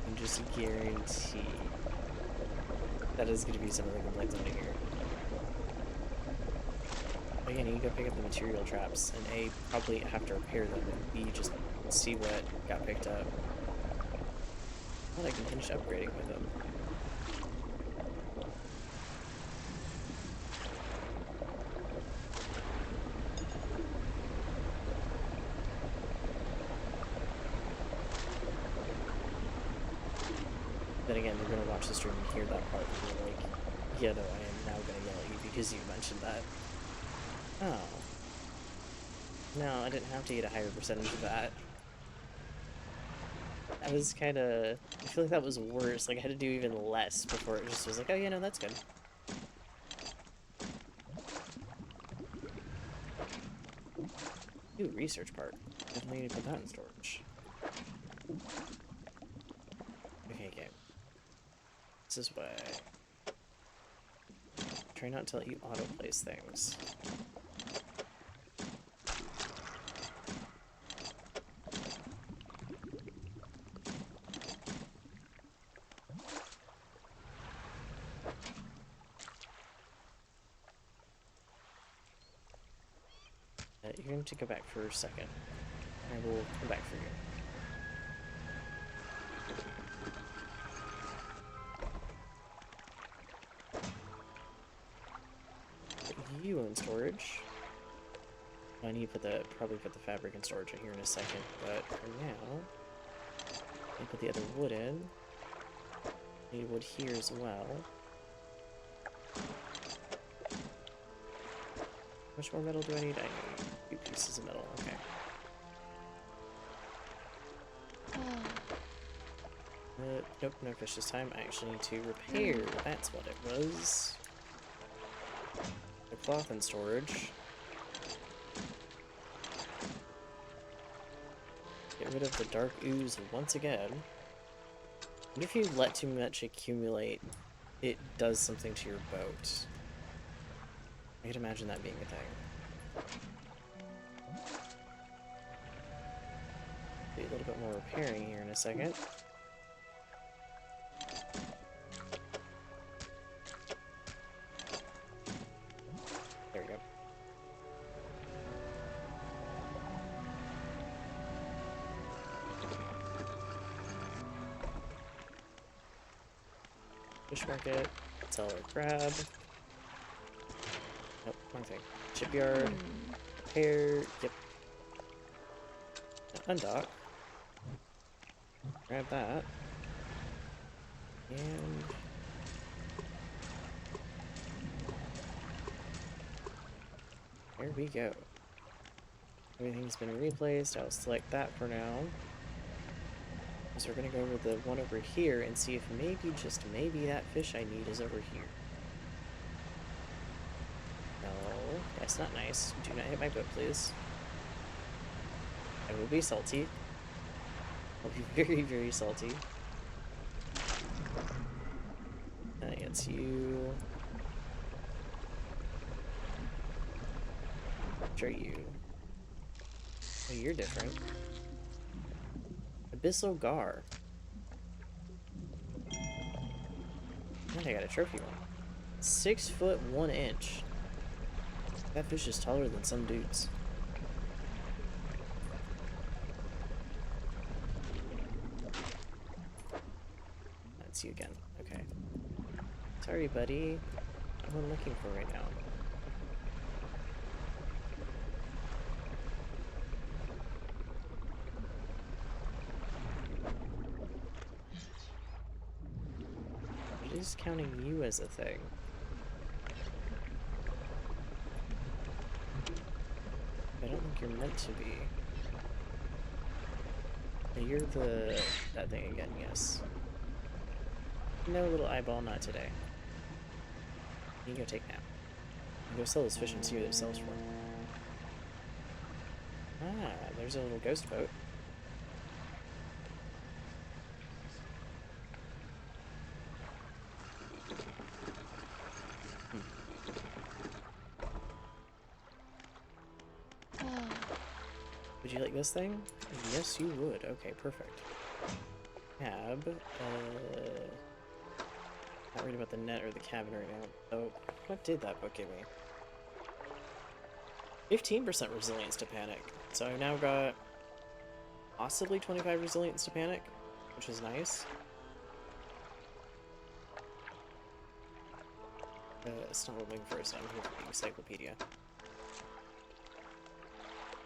Speaker 1: And just guarantee that is going to be some of the complaints I'm going to hear. Again, you go pick up the material traps, and A, probably have to repair them, and B, just see what got picked up. Well, I can finish upgrading with them. Then again, they're gonna watch the stream and hear that part and be like, yeah, no, I am now gonna yell at you because you mentioned that. Oh. No, I didn't have to get a higher percentage of that. That was kinda... I feel like that was worse. Like, I had to do even less before it just was like, oh, yeah, no, that's good. Ooh, research part. Definitely need to put that in storage. Okay, game. This is why... Try not to let you auto-place things. You're going to go back for a second. I will come back for you. Put you in storage. I need to probably put the fabric in storage here in a second, but for now, I put the other wood in. Need wood here as well. How much more metal do I need? I need 2 pieces of metal, okay. Nope, no fish this time. I actually need to repair. That's what it was. The cloth in storage. Get rid of the dark ooze once again. And if you let too much accumulate, it does something to your boat. I can imagine that being a thing. Do a little bit more repairing here in a second. There we go. Fish market. Sell our crab. Nope, wrong thing. Shipyard. Repair. Yep. Undock. Grab that. And... there we go. Everything's been replaced. I'll select that for now. So we're gonna go over the one over here and see if maybe, just maybe, that fish I need is over here. No, that's not nice. Do not hit my boat, please. I will be salty. I'll be very, very salty. It's you. Sure, you. Oh, you're different. Abyssal Gar. And I got a trophy one. 6 foot 1 inch. That fish is taller than some dudes. That's you again. Okay. Sorry, buddy. What I'm looking for right now. It is counting you as a thing. I don't think you're meant to be. You're that thing again, yes. No, little eyeball, not today. You can go take a nap. And go sell this fish and see what it sells for. Ah, there's a little ghost boat. Would you like this thing? Yes, you would. Okay, perfect. Cab. Not worried about the net or the cabin right now. Oh, what did that book give me? 15% resilience to panic. So I've now got possibly 25 resilience to panic, which is nice. It's not looking first. I'm here for the encyclopedia.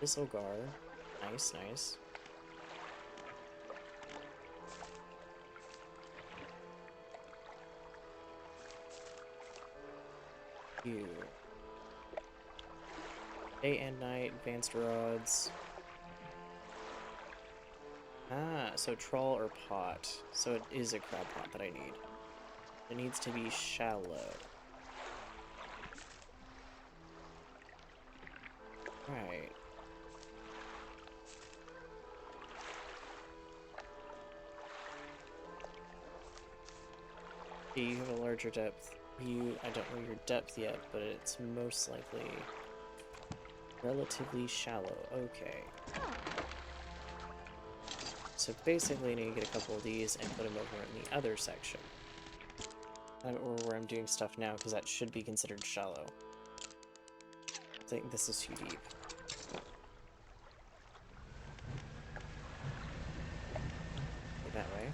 Speaker 1: Abyssal Gar. Nice, nice. You. Day and night, advanced rods. Ah, so trawl or pot. So it is a crab pot that I need. It needs to be shallow. Right. You have a larger depth. I don't know your depth yet, but it's most likely relatively shallow. Okay. So basically I need to get a couple of these and put them over in the other section. Or where I'm doing stuff now, because that should be considered shallow. I think this is too deep. Go that way.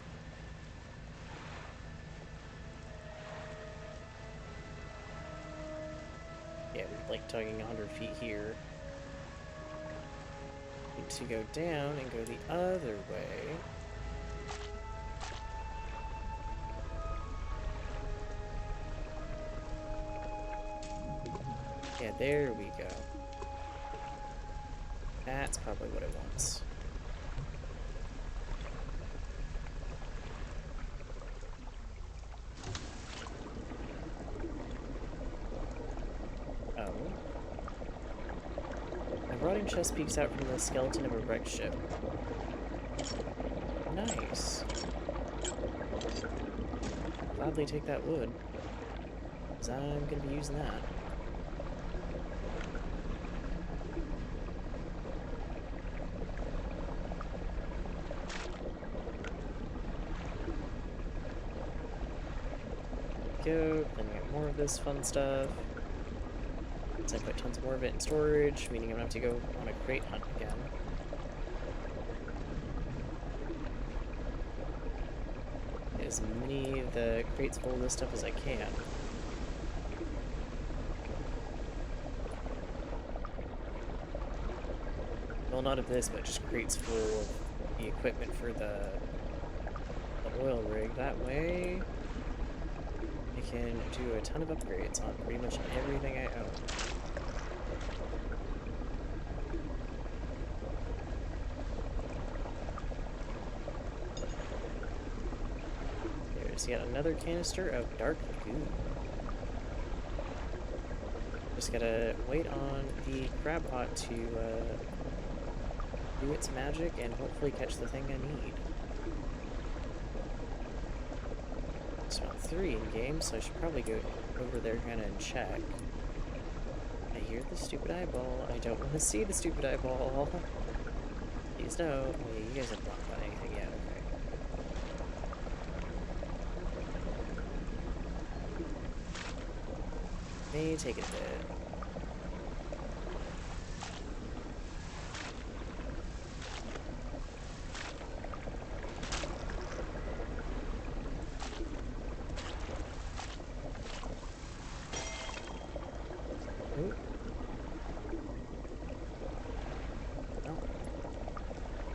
Speaker 1: Yeah, we're like tugging 100 feet here. Need to go down and go the other way. Yeah, there we go. That's probably what it wants. Oh. A rotting chest peeks out from the skeleton of a wrecked ship. Nice. Gladly take that wood, because I'm gonna be using that. Go, then we get more of this fun stuff. So I put tons more of it in storage, meaning I'm gonna have to go on a crate hunt again. Get as many of the crates full of this stuff as I can. Well, not of this, but just crates full of the equipment for the oil rig. That way, I can do a ton of upgrades on pretty much everything I own. There's yet another canister of dark goo. Just gotta wait on the crab pot to do its magic and hopefully catch the thing I need. It's about 3 in game, so I should probably go over there kind of and check. I hear the stupid eyeball. I don't want to see the stupid eyeball. Please no. Oh, yeah, you guys have not done anything yet. Okay. May take it a bit. Ooh. Oh.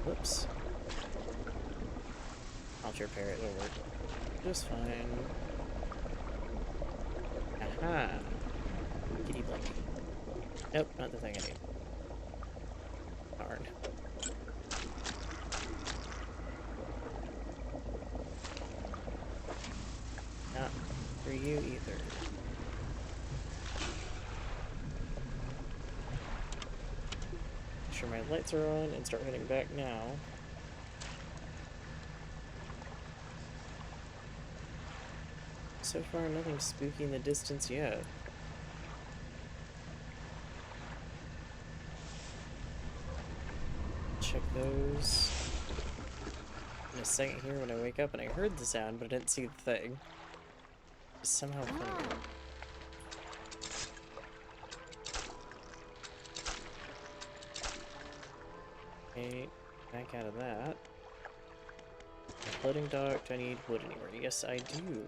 Speaker 1: Whoops. I'll just repair it, it'll work just fine. Aha! Kitty blink. Nope, not the thing I need. Darn. Not for you either. Make sure my lights are on and start heading back now. So far, nothing spooky in the distance yet. Check those in a second here when I wake up, and I heard the sound, but I didn't see the thing. It's somehow funny. Okay, back out of that. Floating dock, do I need wood anywhere? Yes, I do.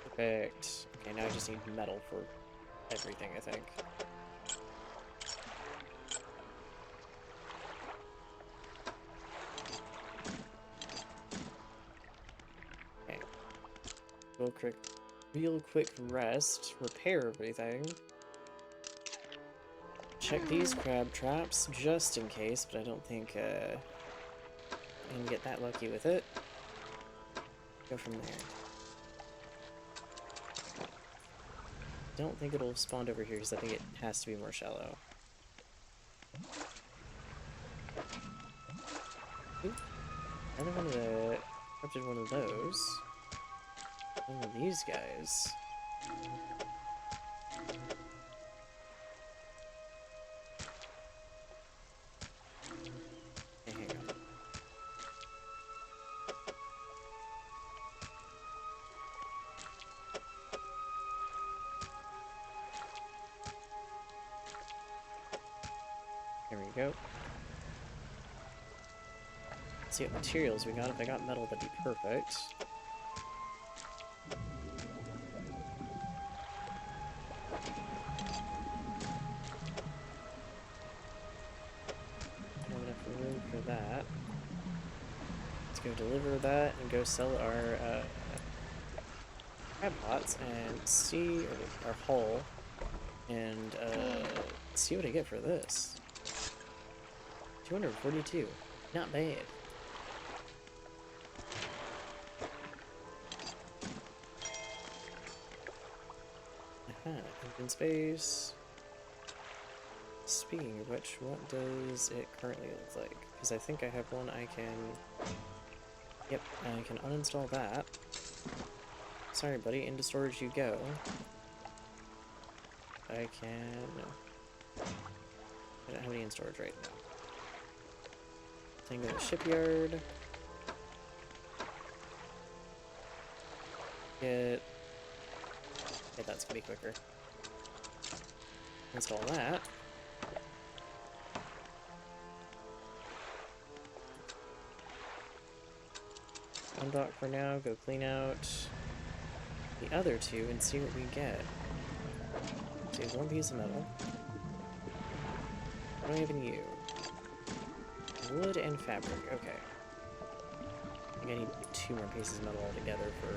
Speaker 1: Perfect. Okay, now I just need metal for everything, I think. Okay. Will crick. real quick rest, repair everything. Check these crab traps just in case, but I don't think I can get that lucky with it. Go from there. Don't think it'll spawn over here because I think it has to be more shallow. Oop. Another one of the... Corrupted one of those. One of these guys. Okay, hang on. There we go. Let's see what materials we got. If I got metal, that'd be perfect. Don't have enough room for that. Let's go deliver that and go sell our crab pots and see, or our hull, and see what I get for this. 242. Not bad. Open space. Speaking of which, what does it currently look like? Because I think I have one I can... Yep, I can uninstall that. Sorry, buddy, into storage you go. I can... No. I don't have any in storage right now. Then go to the shipyard. Get... Okay, that's gonna be quicker. Install that. Undock for now, go clean out the other two and see what we get. So we have one piece of metal. What do I have in you? Wood and fabric, okay. I think I need 2 more pieces of metal altogether for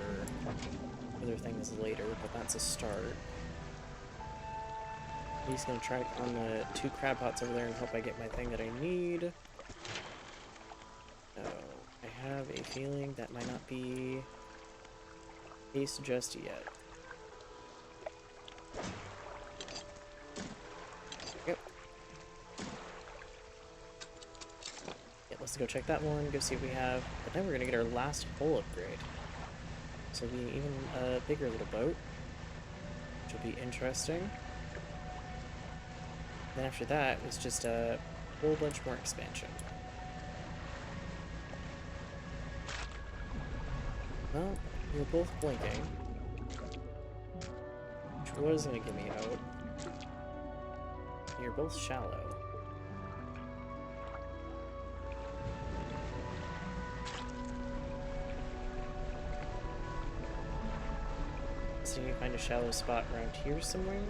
Speaker 1: other things later, but that's a start. He's gonna try on the 2 crab pots over there and hope I get my thing that I need. So, I have a feeling that might not be the case just yet. Yep. Yeah, let's go check that one, go see what we have. But then we're gonna get our last hull upgrade. So it'll be an even bigger little boat, which will be interesting. Then after that, it's just a whole bunch more expansion. Well, you're both blinking, which was going to get me out. You're both shallow. So you can find a shallow spot around here somewhere?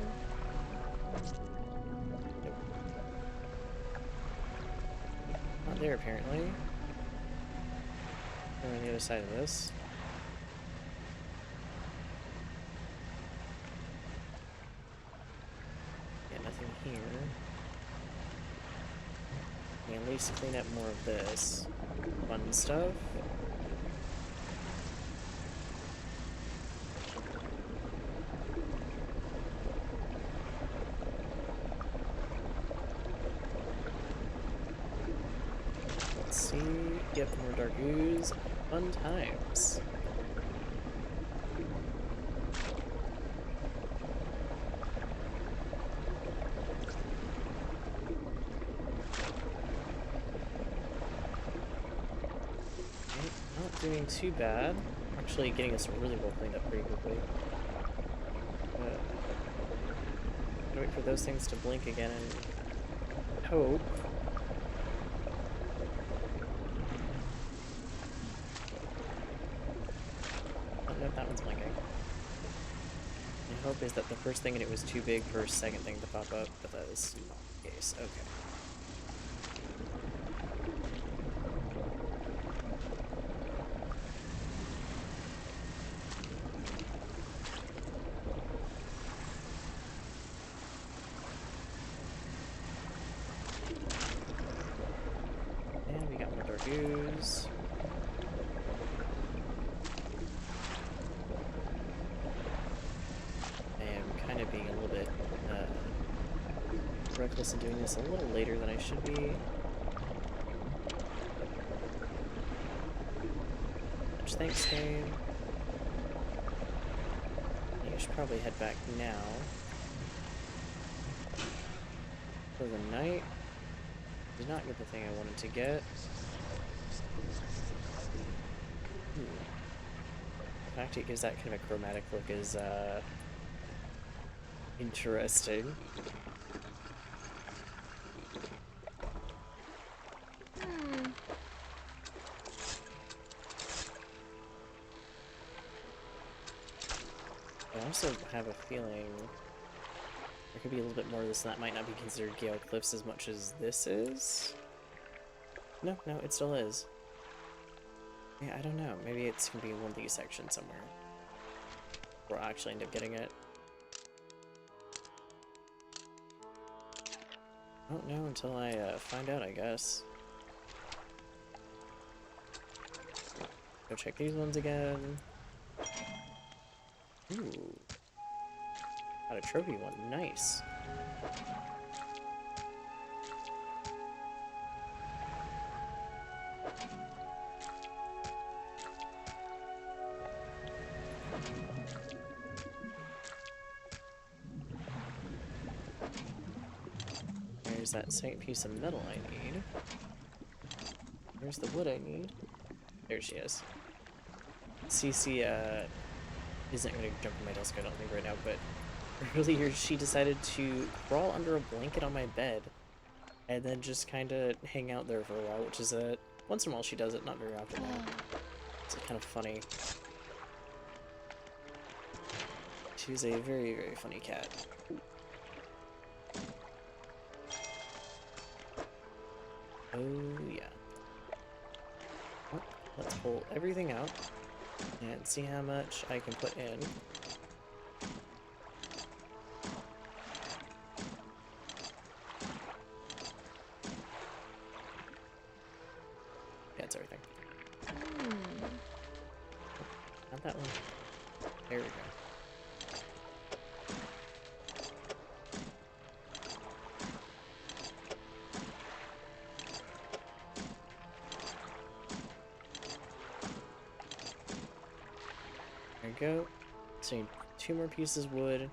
Speaker 1: Nope. Not there, apparently. Or on the other side of this. Yeah, nothing here. Okay, at least clean up more of this fun stuff. Yep, more dark ooze. Fun times. Okay, not doing too bad. Actually getting us really well cleaned up pretty quickly. Gotta wait for those things to blink again and hope. That one's blinking. My hope is that the first thing in it was too big for a second thing to pop up, but that is not the case. Okay. shoes. I am kind of being a little bit reckless in doing this a little later than I should be. Much thanks, game. I should probably head back now for the night. Did not get the thing I wanted to get. The fact it gives that kind of a chromatic look is interesting. I also have a feeling there could be a little bit more of this, and that might not be considered Gale Cliffs as much as this is. No, it still is. Yeah, I don't know. Maybe it's gonna be in one of these sections somewhere. We'll actually end up getting it. I don't know until I find out, I guess. Go check these ones again. Ooh. Got a trophy one. Nice. There's that same piece of metal I need. There's the wood I need. There she is. Cece, isn't going to jump on my desk, I don't think, right now, but earlier she decided to crawl under a blanket on my bed and then just kind of hang out there for a while, which is once in a while she does it, not very often though. It's kind of funny. She's a very, very funny cat. Oh, yeah. Well, let's pull everything out and see how much I can put in. Yeah, it's everything. Not that one. There we go. There we go. So you need 2 more pieces of wood,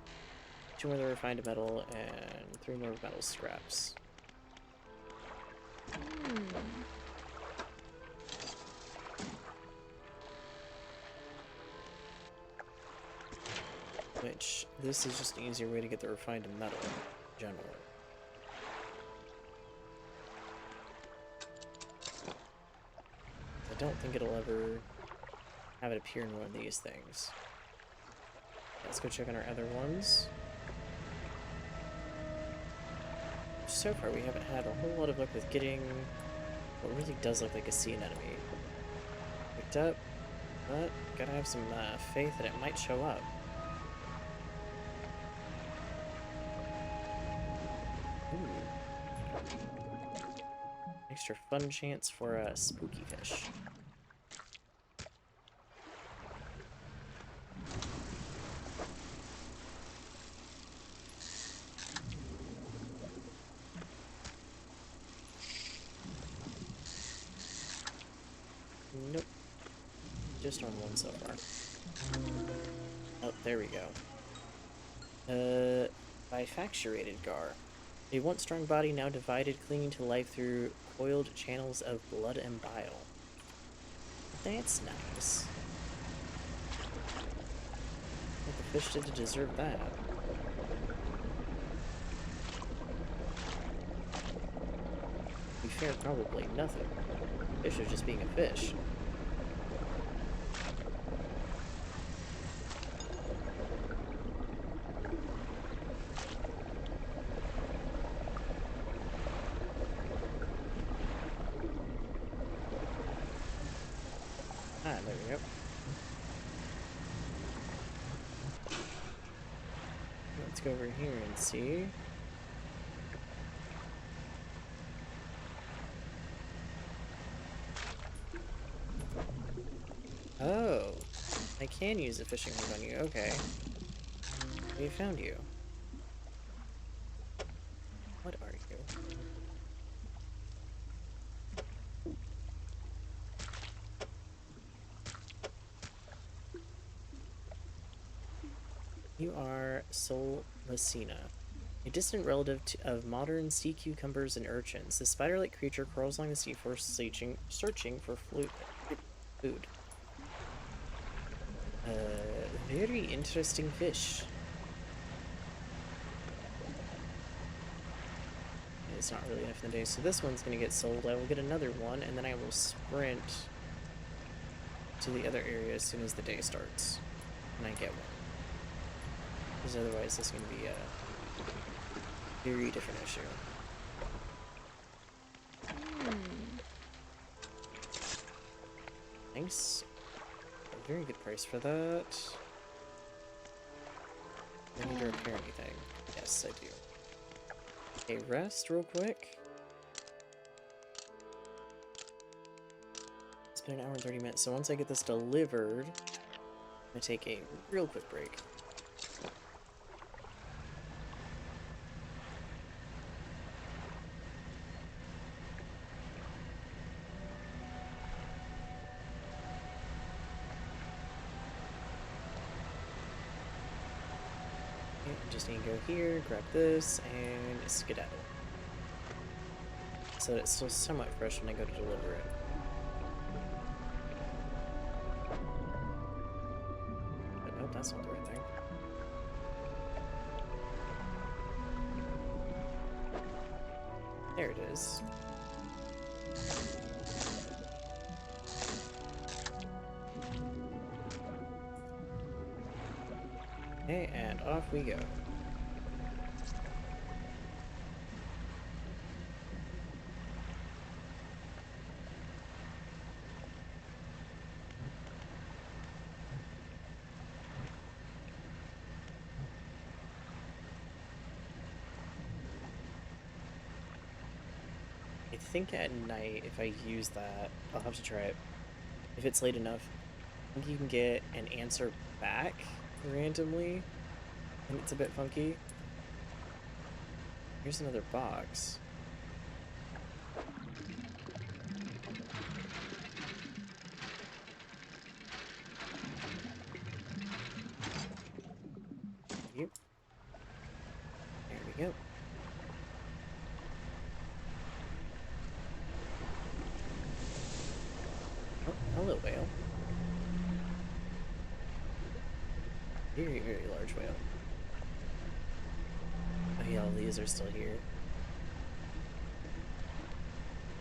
Speaker 1: 2 more of the refined metal, and 3 more metal scraps. Which, this is just an easier way to get the refined metal, in general. I don't think it'll ever have it appear in one of these things. Let's go check on our other ones. So far, we haven't had a whole lot of luck with getting what really does look like a sea anemone picked up, but gotta have some faith that it might show up. Ooh. Extra fun chance for a spooky fish. Nope. Just on one so far. Oh, there we go. Bifacturated gar. A once strong body now divided, clinging to life through coiled channels of blood and bile. That's nice. What the fish did to deserve that? To be fair, probably nothing. Fish is just being a fish. Ah, there we go. Let's go over here and see. Oh, I can use a fishing hook on you. Okay. We found you. What are you? You are Solacina, a distant relative of modern sea cucumbers and urchins. This spider-like creature crawls along the seafloor, searching for food. Very interesting fish. It's not really enough in the day, so this one's gonna get sold. I will get another one, and then I will sprint to the other area as soon as the day starts, and I get one. Because otherwise, this is gonna be a very different issue. Thanks. A very good price for that. Do I need to repair anything? Yes, I do. Okay, rest real quick. It's been an hour and 30 minutes, so once I get this delivered, I'm gonna take a real quick break. Okay, I just need to go here, grab this, and skedaddle. So that it's still somewhat fresh when I go to deliver it. But nope, that's not the right thing. There it is. Okay, and off we go. I think at night, if I use that, I'll have to try it. If it's late enough, I think you can get an answer back randomly, and it's a bit funky. Here's another box. Yep. There we go. Oh, hello, whale. Very, very large whale. Oh yeah, all these are still here.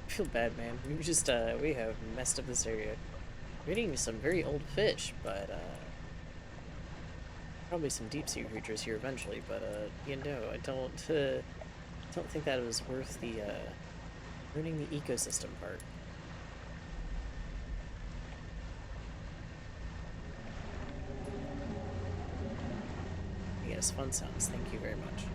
Speaker 1: I feel bad, man. We just, we have messed up this area. We're getting some very old fish, but, probably some deep sea creatures here eventually, but, you know, I don't think that it was worth the, ruining the ecosystem part. Yes, fun sounds. Thank you very much.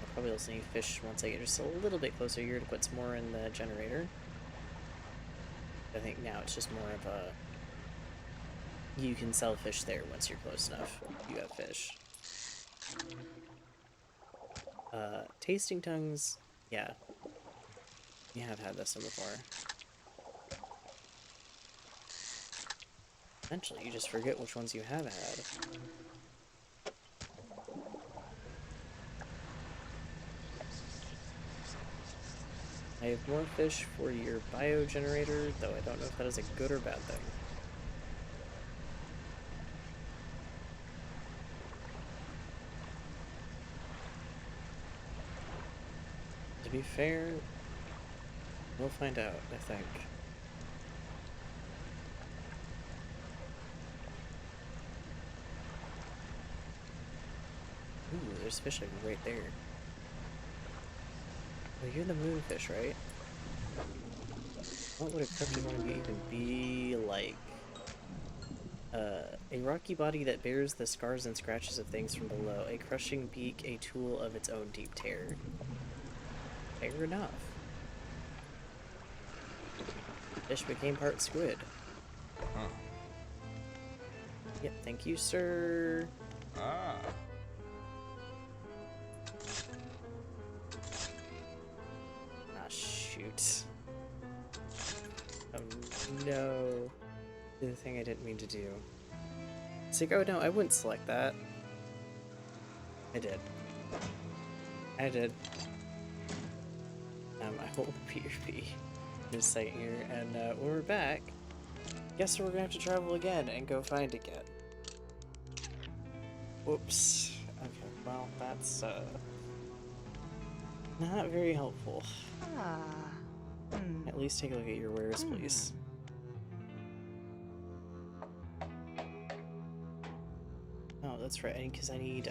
Speaker 1: I'll probably also need fish once I get just a little bit closer here to put some more in the generator. I think now it's just more of a... You can sell fish there once you're close enough. You have fish. Tasting tongues, yeah. You have had this one before. Eventually, you just forget which ones you have had. I have more fish for your bio generator, though I don't know if that is a good or bad thing. To be fair, we'll find out, I think. Ooh, there's fish like right there. Well, you're the moonfish, right? What would a cryptid one even be like? A rocky body that bears the scars and scratches of things from below. A crushing beak, a tool of its own deep terror. Fair enough. Fish became part squid.
Speaker 2: Huh.
Speaker 1: Yep, thank you, sir.
Speaker 2: Ah.
Speaker 1: Ah, shoot. Oh, no. The thing I didn't mean to do. It's like, oh no, I wouldn't select that. I did. I did. I will PvP in a second here, and when we're back, guess we're gonna have to travel again and go find it again. Whoops. Okay, well, that's, not very helpful.
Speaker 3: Ah. Hmm.
Speaker 1: At least take a look at your wares, please. Oh, that's right, because I need,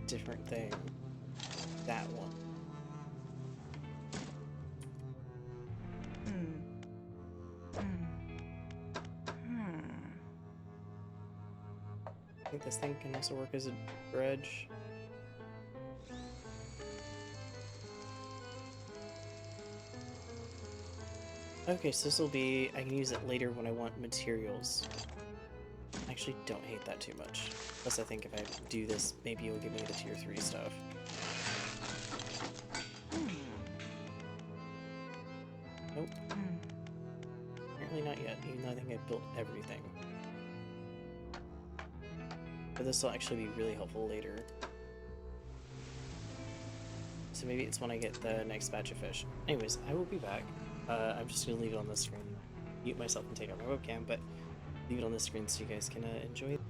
Speaker 1: different thing. That one. I think this thing can also work as a dredge. Okay, so this will be, I can use it later when I want materials. I actually don't hate that too much. Plus I think if I do this, maybe it'll give me the tier 3 stuff. Nope. Apparently not yet, even though I think I built everything. But this will actually be really helpful later. So maybe it's when I get the next batch of fish. Anyways, I will be back. I'm just gonna leave it on the screen. Mute myself and take out my webcam, but leave it on the screen so you guys can enjoy it.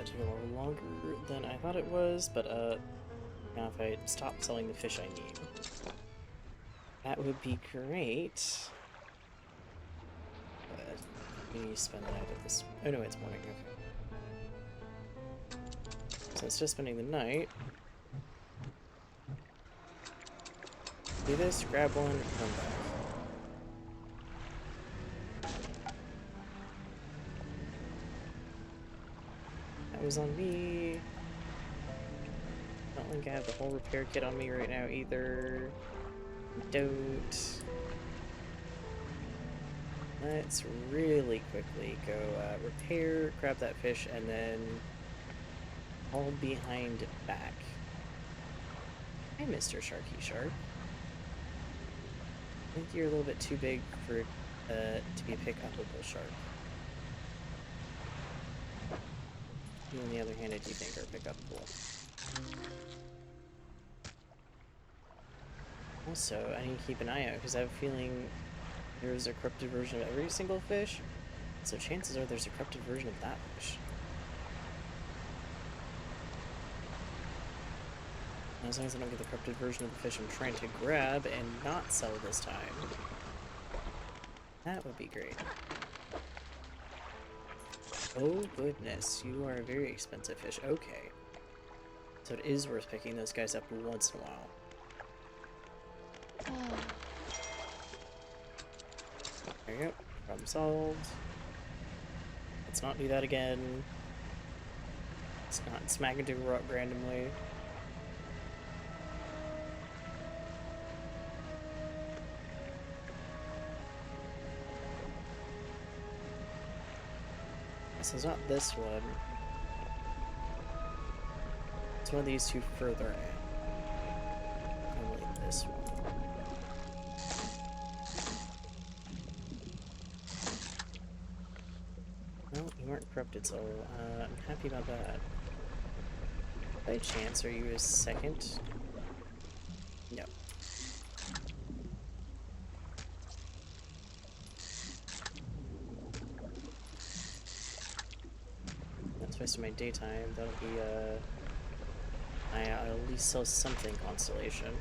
Speaker 1: That took a little longer than I thought it was, but now if I stop selling the fish I need, that would be great. But we need to spend the night at this. Oh no, it's morning. Okay. So instead of spending the night, do this, grab one, and come back. That was on me. I don't think I have the whole repair kit on me right now either. Don't. Let's really quickly go repair, grab that fish, and then all behind back. Hi, Mr. Sharky Shark. I think you're a little bit too big for to be a pick-upable shark. You, on the other hand, I do think are pick-upable. Also, I need to keep an eye out because I have a feeling there's a corrupted version of every single fish, so chances are there's a corrupted version of that fish. And as long as I don't get the corrupted version of the fish I'm trying to grab and not sell this time, that would be great. Oh goodness, you are a very expensive fish. Okay. So it is worth picking those guys up once in a while. There you go. Problem solved. Let's not do that again. Let's not smack into a rock randomly. So it's not this one. It's one of these two further in. Probably this one. Well, you weren't corrupted, so I'm happy about that. By chance, are you a second? No. That's wasting my daytime. That'll be, I'll at least sell something constellation.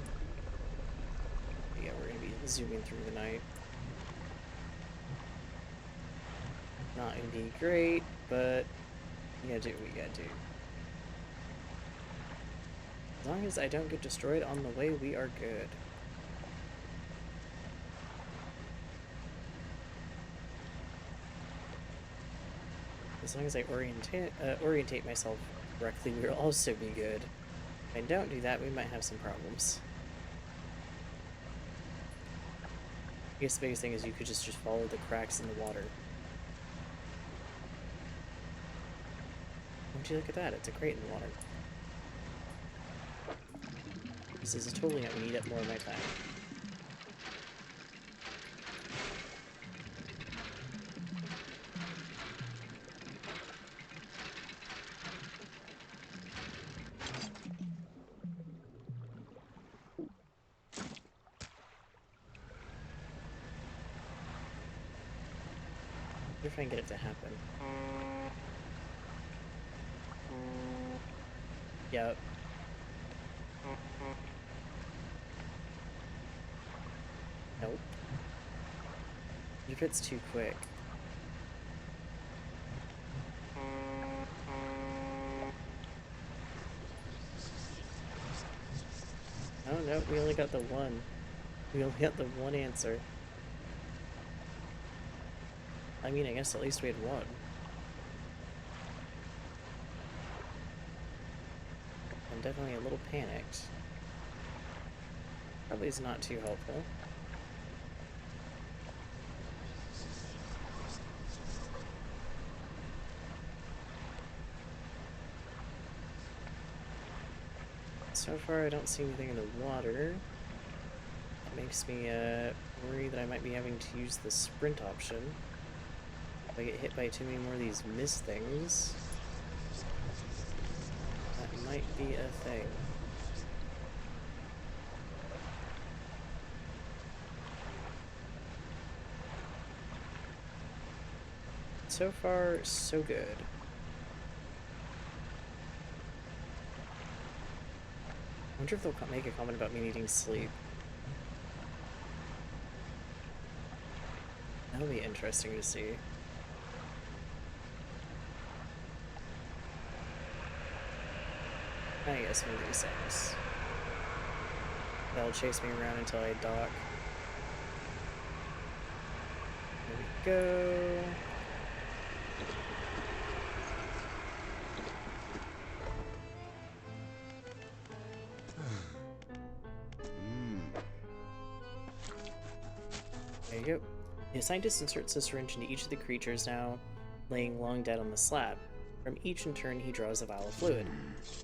Speaker 1: But yeah, we're gonna be zooming through the night. Not gonna be great, but we gotta do what we gotta do. As long as I don't get destroyed on the way, we are good. As long as I orientate myself correctly, we'll also be good. If I don't do that, we might have some problems. I guess the biggest thing is you could just follow the cracks in the water. Would you look at that? It's a crate in the water. This is totally not going to eat up more of my time. I wonder if I can get it to happen. Yep. Nope. What if it's too quick? Oh no, we only got the one. We only got the one answer. I mean, I guess at least we had one. I'm definitely a little panicked. Probably is not too helpful. So far, I don't see anything in the water. That makes me worry that I might be having to use the sprint option. If I get hit by too many more of these mist things, that might be a thing. So far, so good. wonder if they'll make a comment about me needing sleep. That'll be interesting to see. I guess one of these things. That'll chase me around until I dock. There we go. There you go. The scientist inserts a syringe into each of the creatures now laying long dead on the slab. From each in turn, he draws a vial of fluid.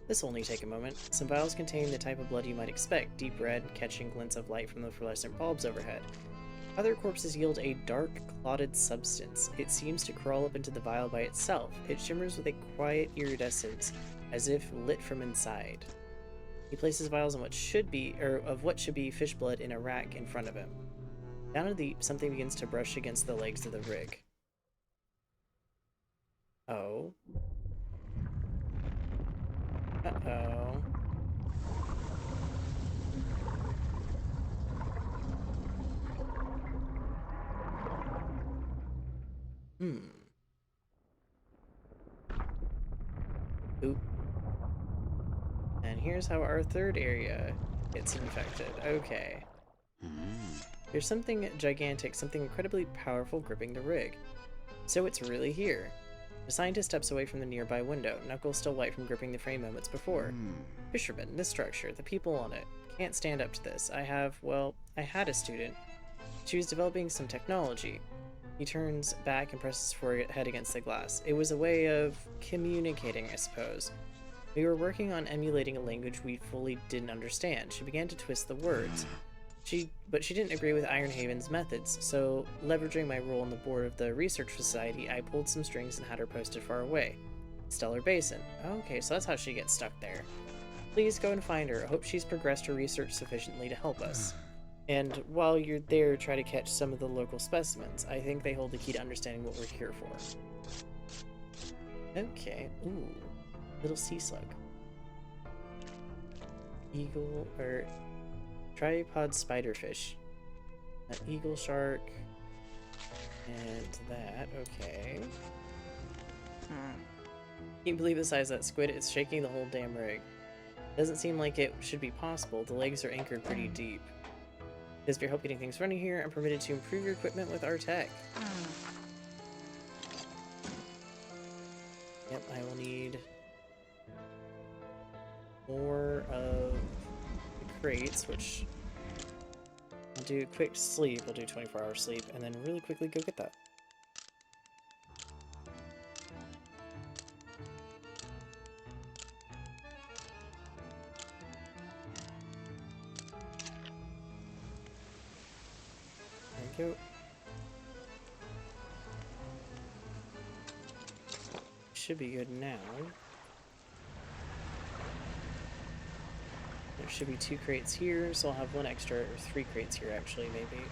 Speaker 1: This will only take a moment. Some vials contain the type of blood you might expect, deep red, catching glints of light from the fluorescent bulbs overhead. Other corpses yield a dark, clotted substance. It seems to crawl up into the vial by itself. It shimmers with a quiet iridescence, as if lit from inside. He places vials on what should be fish blood in a rack in front of him. Down in the deep, something begins to brush against the legs of the rig. Oh. Uh-oh. Oop. And here's how our third area gets infected. Okay. There's something gigantic, something incredibly powerful gripping the rig. So it's really here. The scientist steps away from the nearby window, knuckles still white from gripping the frame moments before. Fisherman, this structure, the people on it. Can't stand up to this. I had a student. She was developing some technology. He turns back and presses his forehead against the glass. It was a way of communicating, I suppose. We were working on emulating a language we fully didn't understand. She began to twist the words. But she didn't agree with Ironhaven's methods, so leveraging my role on the board of the research society, I pulled some strings and had her posted far away. Stellar Basin. Okay, so that's how she gets stuck there. Please go and find her. I hope she's progressed her research sufficiently to help us. And while you're there, try to catch some of the local specimens. I think they hold the key to understanding what we're here for. Okay. Ooh. Little sea slug. Eagle, or tripod spiderfish. An eagle shark. And that, okay. Can't believe the size of that squid. It's shaking the whole damn rig. Doesn't seem like it should be possible. The legs are anchored pretty deep. Is for your help getting things running here, I'm permitted to improve your equipment with our tech. Yep, I will need more of the crates, which I'll do a quick sleep. We'll do 24-hour sleep, and then really quickly go get that. There we go. Should be good now. There should be 2 crates here, so I'll have 1 extra, or 3 crates here actually, maybe.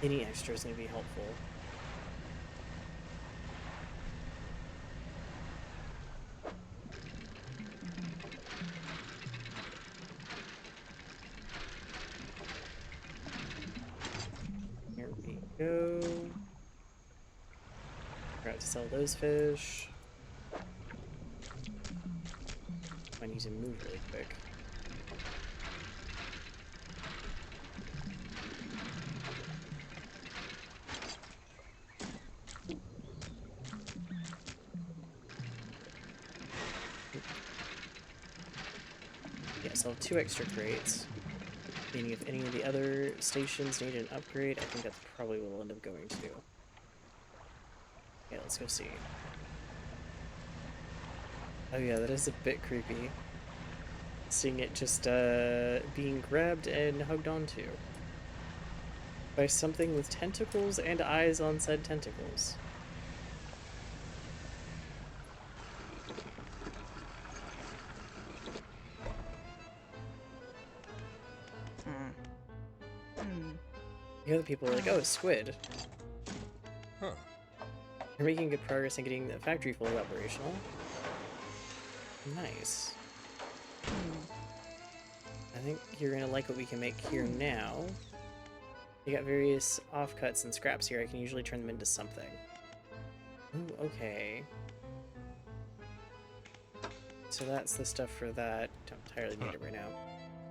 Speaker 1: Any extra is going to be helpful. Here we go. Forgot to sell those fish. I need to move really quick. Yeah, so I'll have 2 extra crates. Meaning if any of the other stations need an upgrade, I think that's probably what we'll end up going to. Yeah, let's go see. Oh yeah, that is a bit creepy. Seeing it just being grabbed and hugged onto by something with tentacles and eyes on said tentacles. The other people are like, oh, squid.
Speaker 2: Huh.
Speaker 1: You're making good progress in getting the factory fully operational. Nice. I think you're gonna like what we can make here now. You got various offcuts and scraps here. I can usually turn them into something. Ooh, okay. So that's the stuff for that. Don't entirely need it right now.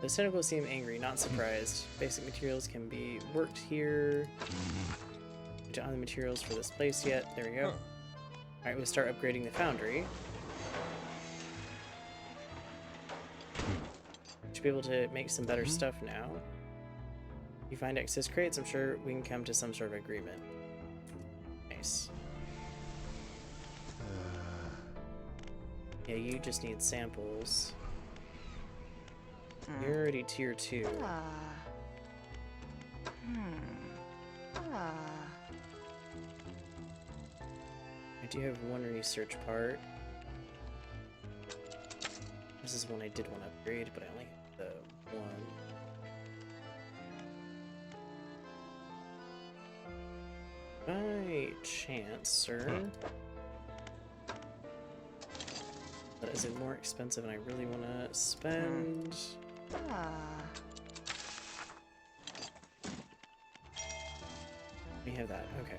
Speaker 1: Those tentacles seem angry, not surprised. Basic materials can be worked here. We don't have the materials for this place yet. There we go. Alright, we'll start upgrading the foundry. Should be able to make some better stuff now. If you find excess crates, I'm sure we can come to some sort of agreement. Nice. Yeah, you just need samples. You're already tier 2.
Speaker 3: Ah. Ah.
Speaker 1: I do have one research part. This is one I did want to upgrade, but I only have the one. By chance, sir. But is it more expensive and I really want to spend?
Speaker 3: Ah.
Speaker 1: We have that, okay.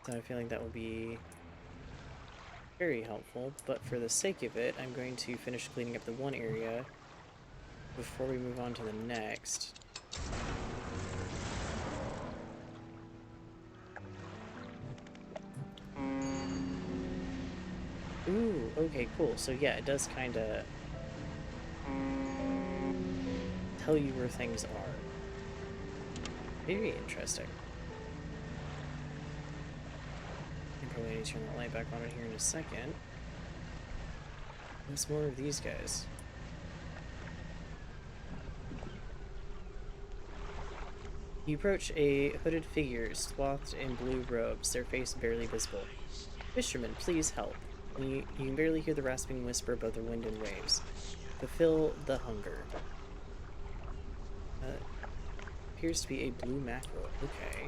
Speaker 1: So I have a feeling that will be very helpful, but for the sake of it, I'm going to finish cleaning up the one area before we move on to the next. Ooh, okay, cool. So yeah, it does kind of tell you where things are. Very interesting. I probably need to turn that light back on it here in a second. What's more of these guys? You approach a hooded figure swathed in blue robes, their face barely visible. Fisherman, please help. You can barely hear the rasping whisper above the wind and waves. Fulfill the hunger. Appears to be a blue mackerel. Okay. I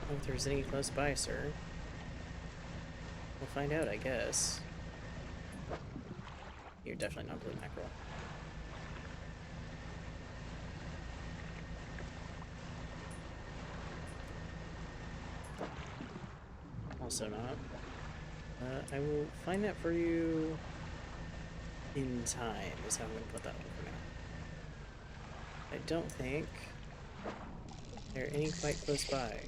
Speaker 1: don't know if there's any close by, sir. We'll find out, I guess. You're definitely not blue mackerel. Also not. I will find that for you in time, is how I'm going to put that one for now. I don't think there are any quite close by.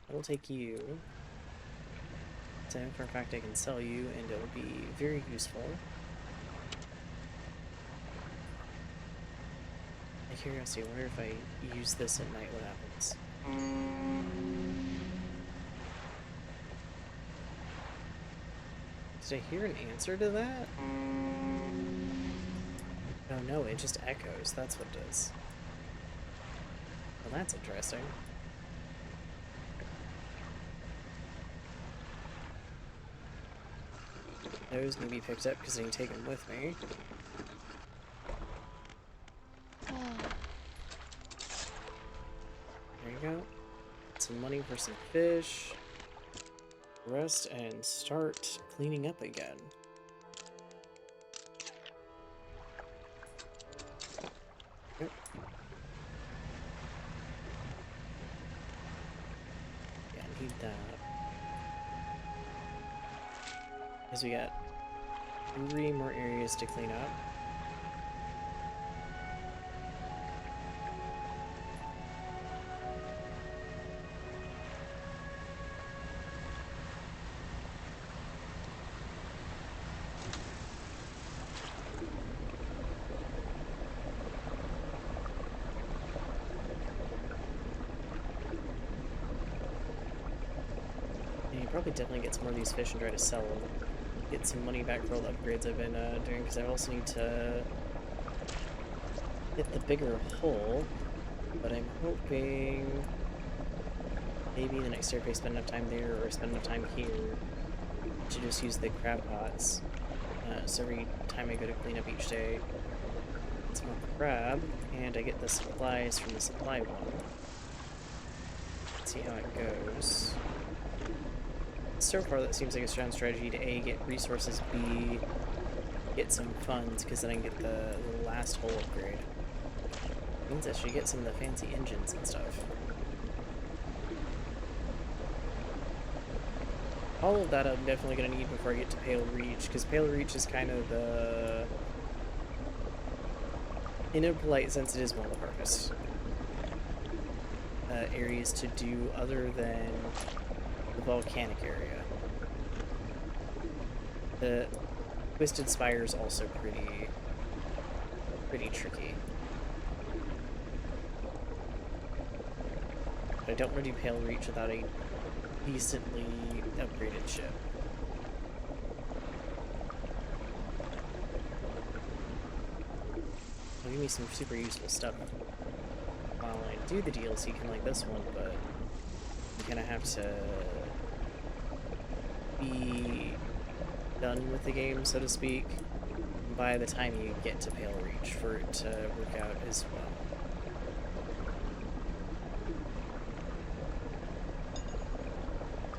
Speaker 1: I will take you. So for a fact I can sell you, and it will be very useful. Out of curiosity, I wonder if I use this at night, what happens? Did I hear an answer to that? Oh no, it just echoes. That's what it is. Well, that's interesting. Those need to be picked up because I can take them with me. There you go. Some money for some fish. Rest and start cleaning up again. Yep. Yeah, I need that. Because we got 3 more areas to clean up. Probably definitely get some more of these fish and try to sell them. Get some money back for all the upgrades I've been doing, because I also need to hit the bigger hole. But I'm hoping maybe the next year if I spend enough time there or spend enough time here to just use the crab pots. So every time I go to clean up each day, it's more crab, and I get the supplies from the supply one. Let's see how it goes. so far that seems like a strong strategy to A, get resources, B, get some funds, because then I can get the last hull upgrade. Means I should get some of the fancy engines and stuff. All of that I'm definitely going to need before I get to Pale Reach, because Pale Reach is kind of the... In a polite sense, it is one of the hardest areas to do other than the volcanic area. The Twisted Spire is also pretty tricky. But I don't want to do Pale Reach without a decently upgraded ship. It'll give me some super useful stuff while I do the DLC, kind of like this one, but you kind of have to be done with the game, so to speak, by the time you get to Pale Reach for it to work out as well.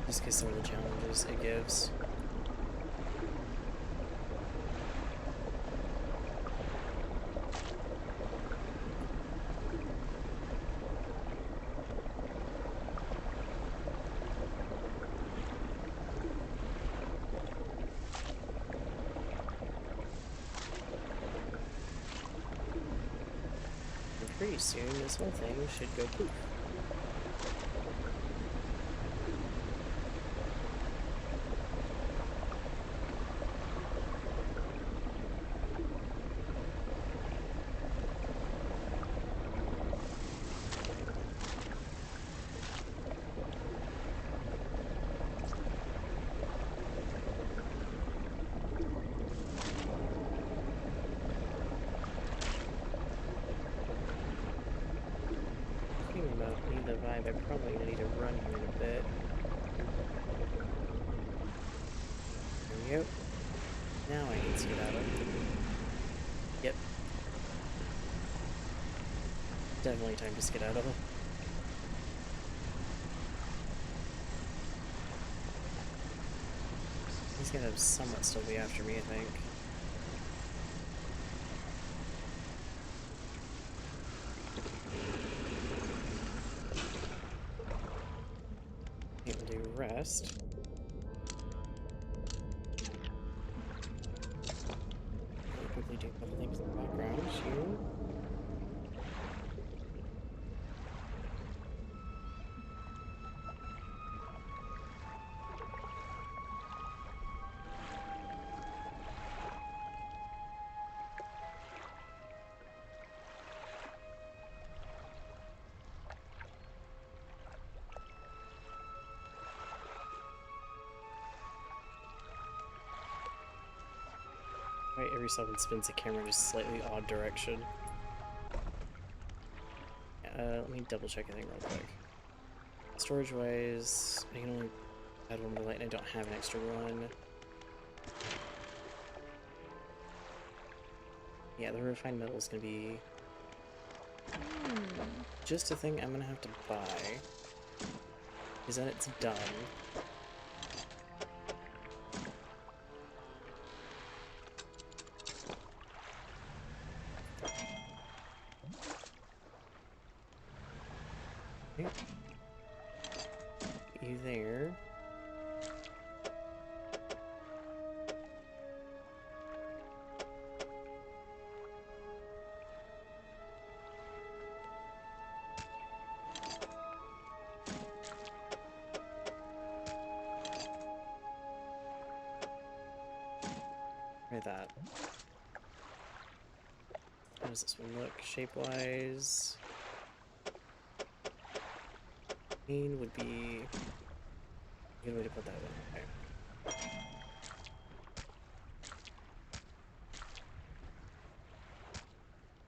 Speaker 1: Just because some of the challenges it gives. And pretty soon this whole thing should go poof. The vibe, I'm probably gonna need to run here in a bit. There we go. Now I can skedaddle. Yep. Definitely time to skedaddle. He's gonna somewhat still be after me, I think. We'll do rest. I'll quickly do a couple things in the background here. Right, every so often spins the camera in a slightly odd direction. Let me double check everything real quick. Storage wise, I can only add one more light and I don't have an extra one. Yeah, the refined metal is gonna be just a thing I'm gonna have to buy. Because then it's done. Okay. Get you there. Try that. How does this one look shape-wise? Green would be a good way to put that one. Okay.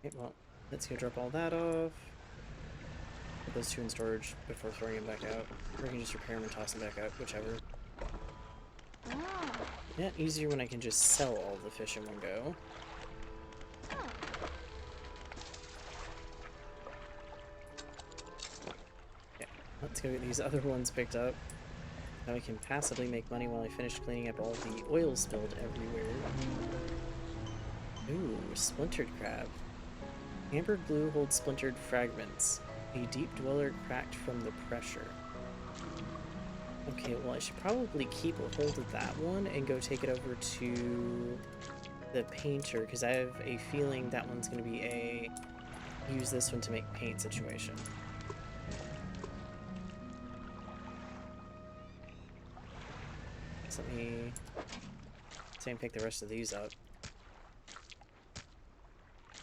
Speaker 1: Okay, well, let's go drop all that off. Put those two in storage before throwing them back out. Or I can just repair them and toss them back out, whichever.
Speaker 3: Ah.
Speaker 1: Yeah, easier when I can just sell all the fish in one go. Okay, let's go get these other ones picked up. Now I can passively make money while I finish cleaning up all the oil spilled everywhere. Ooh, splintered crab. Amber glue holds splintered fragments. A deep dweller cracked from the pressure. Okay, well I should probably keep a hold of that one and go take it over to the painter, because I have a feeling that one's going to be a use this one to make paint situation. So let me say and pick the rest of these up.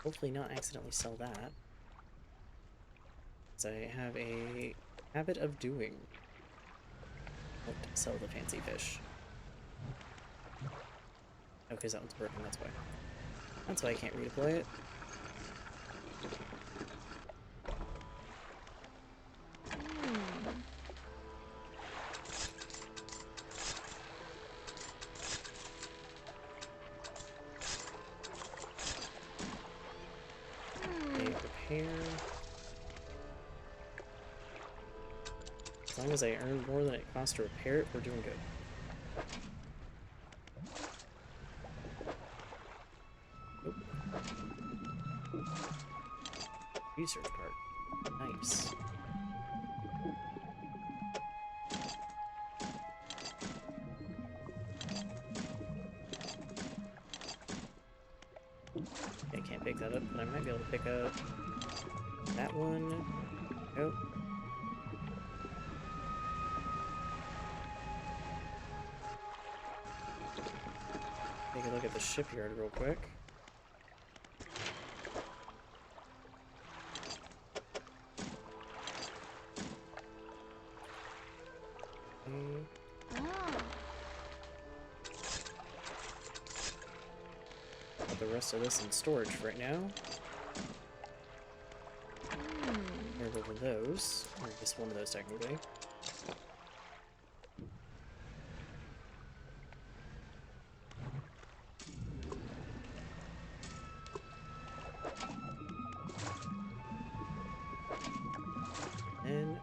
Speaker 1: Hopefully not accidentally sell that. As I have a habit of doing. Don't sell the fancy fish. Oh, because that one's broken, that's why. That's why I can't redeploy it. Okay, repair. As long as I earn more than it costs to repair it, we're doing good. Nope. Research part. Nice. Okay, I can't pick that up, but I might be able to pick up that one. Nope. Take a look at the shipyard real quick. Put the rest of this in storage for right now. Move over those, or just one of those technically. And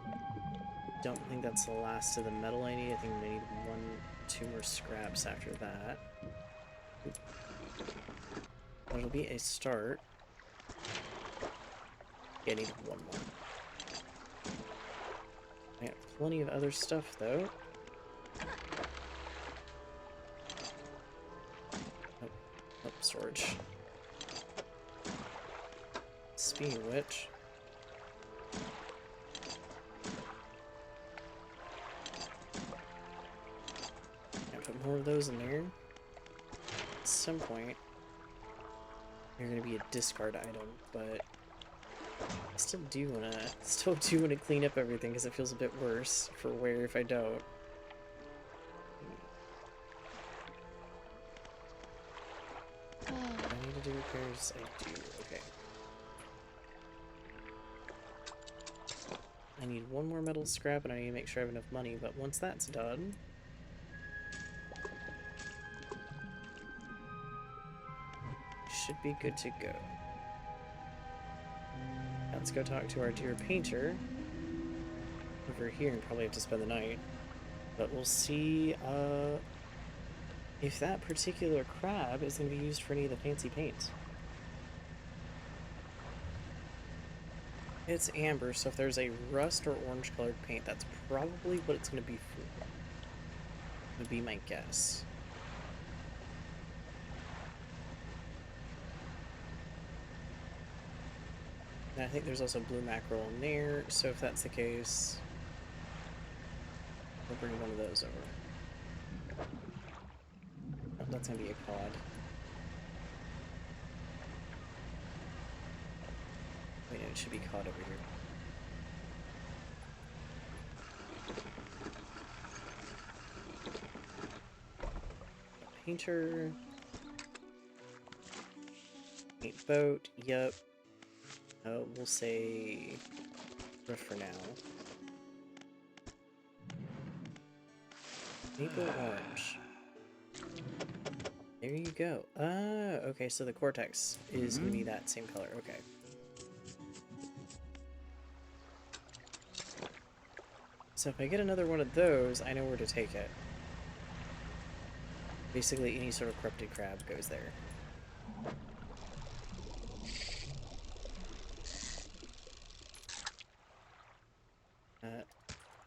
Speaker 1: don't think that's the last of the metal I need. I think I need two more scraps after that. That'll be a start. Yeah, I need one more. I got plenty of other stuff though. Oh, storage. Speaking of which, put more of those in there. At some point, they're gonna be a discard item, but I still do wanna clean up everything because it feels a bit worse for wear if I don't. Do I need to do repairs? I do. Okay. I need one more metal scrap, and I need to make sure I have enough money. But once that's done. Should be good to go. Now let's go talk to our dear painter over here and probably have to spend the night. But we'll see if that particular crab is going to be used for any of the fancy paints. It's amber, so if there's a rust or orange colored paint, that's probably what it's going to be for. Would be my guess. And I think there's also blue mackerel in there, so if that's the case, we'll bring one of those over. Oh, that's gonna be a cod. Wait, no, it should be cod over here. A painter. Paint boat, yep. We'll say roof for now. Maple orange. There you go. Okay, so the cortex is gonna be that same color. Okay. So if I get another one of those, I know where to take it. Basically, any sort of corrupted crab goes there.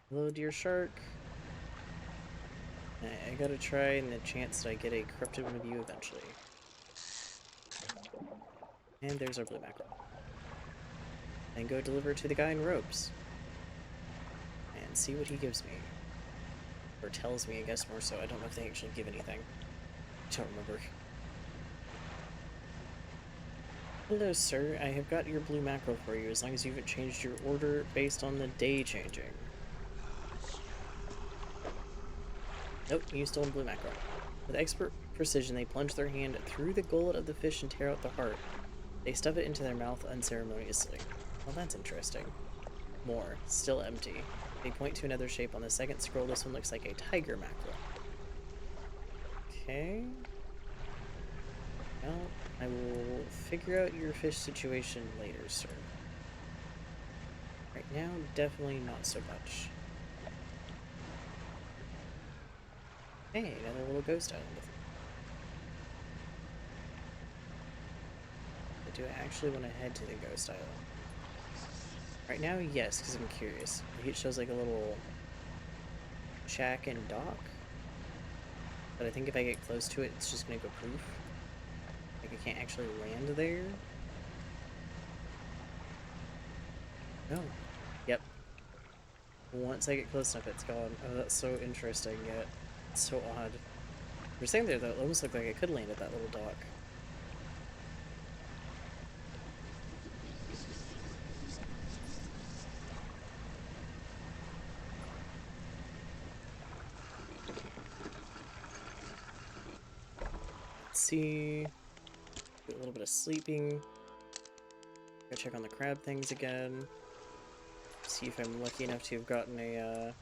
Speaker 1: Hello, dear shark. I gotta try and the chance that I get a corrupted one of you eventually. And there's our blue mackerel. And go deliver it to the guy in robes. And see what he gives me. Or tells me, I guess, more so. I don't know if they actually give anything. I don't remember. Hello, sir. I have got your blue mackerel for you, as long as you haven't changed your order based on the day changing. Nope, you stole blue mackerel. With expert precision, they plunge their hand through the gullet of the fish and tear out the heart. They stuff it into their mouth unceremoniously. Well, that's interesting. More, still empty. They point to another shape on the second scroll. This one looks like a tiger mackerel. Okay. Well, I will figure out your fish situation later, sir. Right now, definitely not so much. Hey, another little ghost island. But do I actually want to head to the ghost island? Right now, yes, because I'm curious. It shows like a little shack and dock. But I think if I get close to it, it's just going to go poof. Like I can't actually land there. No. Yep. Once I get close enough, it's gone. Oh, that's so interesting, yet it's so odd. You're saying there, though, it almost looked like I could land at that little dock. Let's see. Do a little bit of sleeping. Go check on the crab things again. See if I'm lucky enough to have gotten a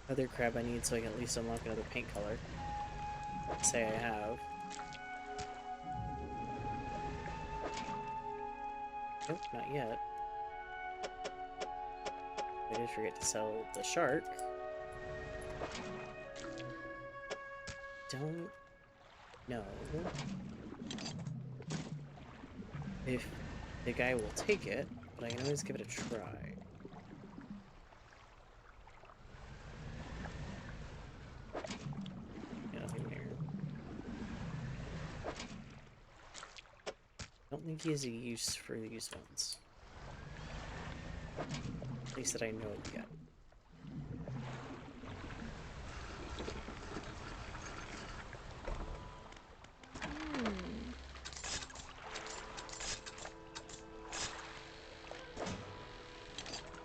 Speaker 1: other crab I need so I can at least unlock another paint color. Say I have. Nope, not yet. I did forget to sell the shark. Don't know if the guy will take it, but I can always give it a try. Nothing there. Don't think he has a use for these ones. At least that I know of yet.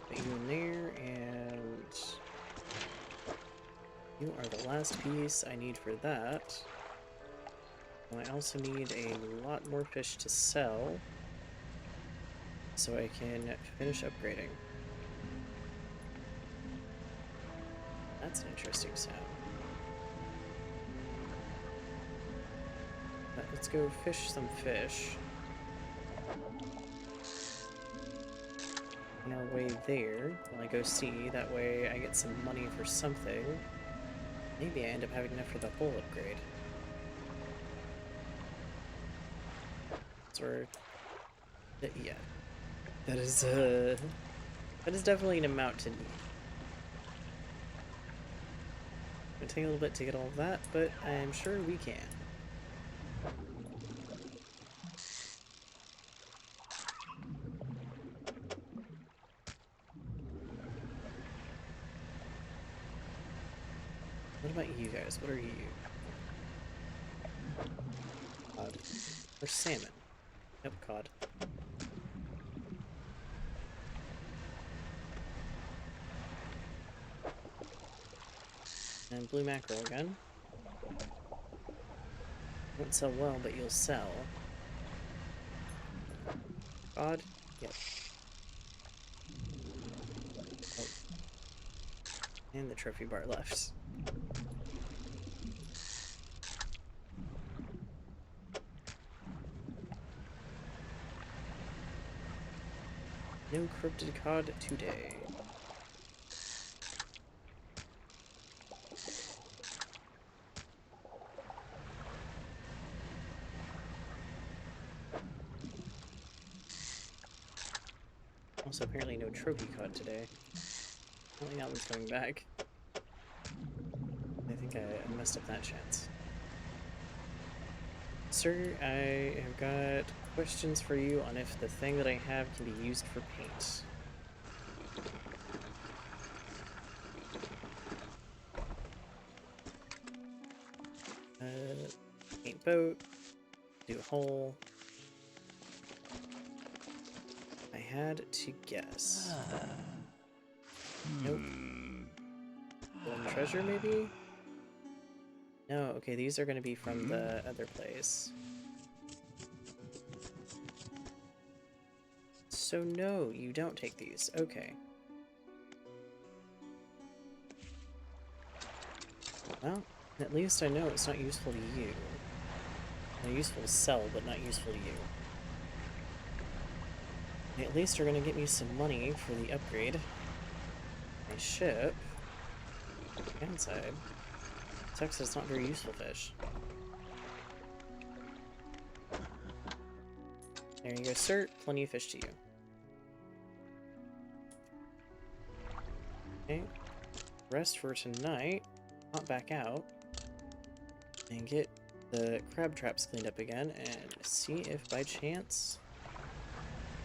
Speaker 1: Put you in there, and you are the last piece I need for that. And I also need a lot more fish to sell so I can finish upgrading. That's an interesting sound. But let's go fish some fish. On our way there, when I go see, that way I get some money for something. Maybe I end up having enough for the whole upgrade. Or yeah, that is definitely an amount to need. It'll take a little bit to get all of that, but I'm sure we can. What about you guys? What are you? Cod or salmon? Nope, cod. And blue mackerel again. Won't sell well, but you'll sell. Cod? Yep. Oh. And the trophy bar left. No corrupted cod today. Also, apparently no trophy cod today. Only that one's coming back. I think I messed up that chance. Sir, I have got questions for you on if the thing that I have can be used for paint. Paint boat, do a hole. I had to guess. Nope. Golden treasure, maybe? No, okay, these are going to be from the other place. So no, you don't take these. Okay. Well, at least I know it's not useful to you. They're useful to sell, but not useful to you. At least are going to get me some money for the upgrade. My ship. Downside. Sucks that it's not very useful fish. There you go, sir. Plenty of fish to you. Okay. Rest for tonight. Hop back out. And get the crab traps cleaned up again and see if by chance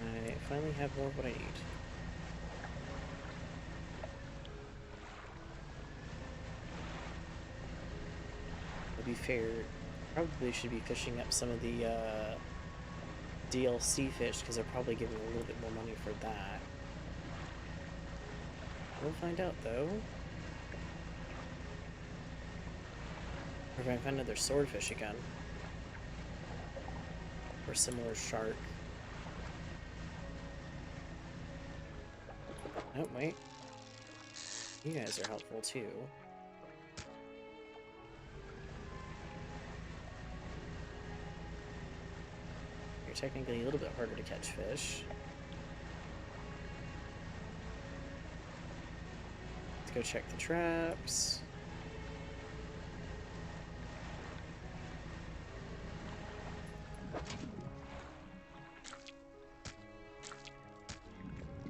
Speaker 1: I finally have more of what I need. To be fair, probably should be fishing up some of the DLC fish because they're probably giving a little bit more money for that. We'll find out though. Or if I find another swordfish again. Or similar shark. Oh, wait. You guys are helpful too. You're technically a little bit harder to catch fish. Let's go check the traps.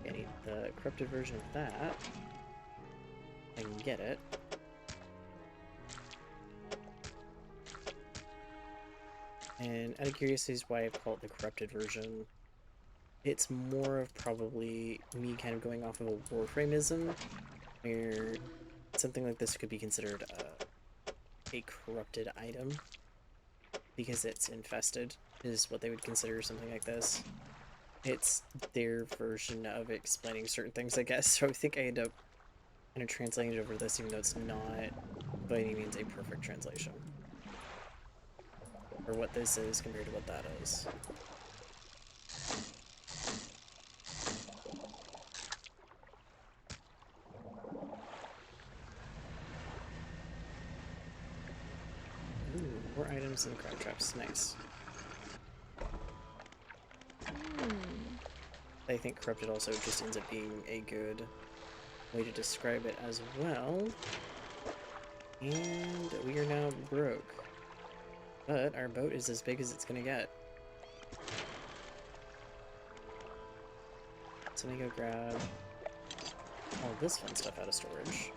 Speaker 1: I need the corrupted version of that. I can get it. And out of curiosity is why I've called it the corrupted version. It's more of probably me kind of going off of a Warframeism, where something like this could be considered a corrupted item, because it's infested, is what they would consider something like this. It's their version of explaining certain things, I guess, so I think I end up kind of translating it over this, even though it's not by any means a perfect translation. Or what this is compared to what that is. Ooh, more items in the crab traps. Nice. I think corrupted also just ends up being a good way to describe it as well. And we are now broke. But our boat is as big as it's gonna get. So let me go grab all this fun stuff out of storage.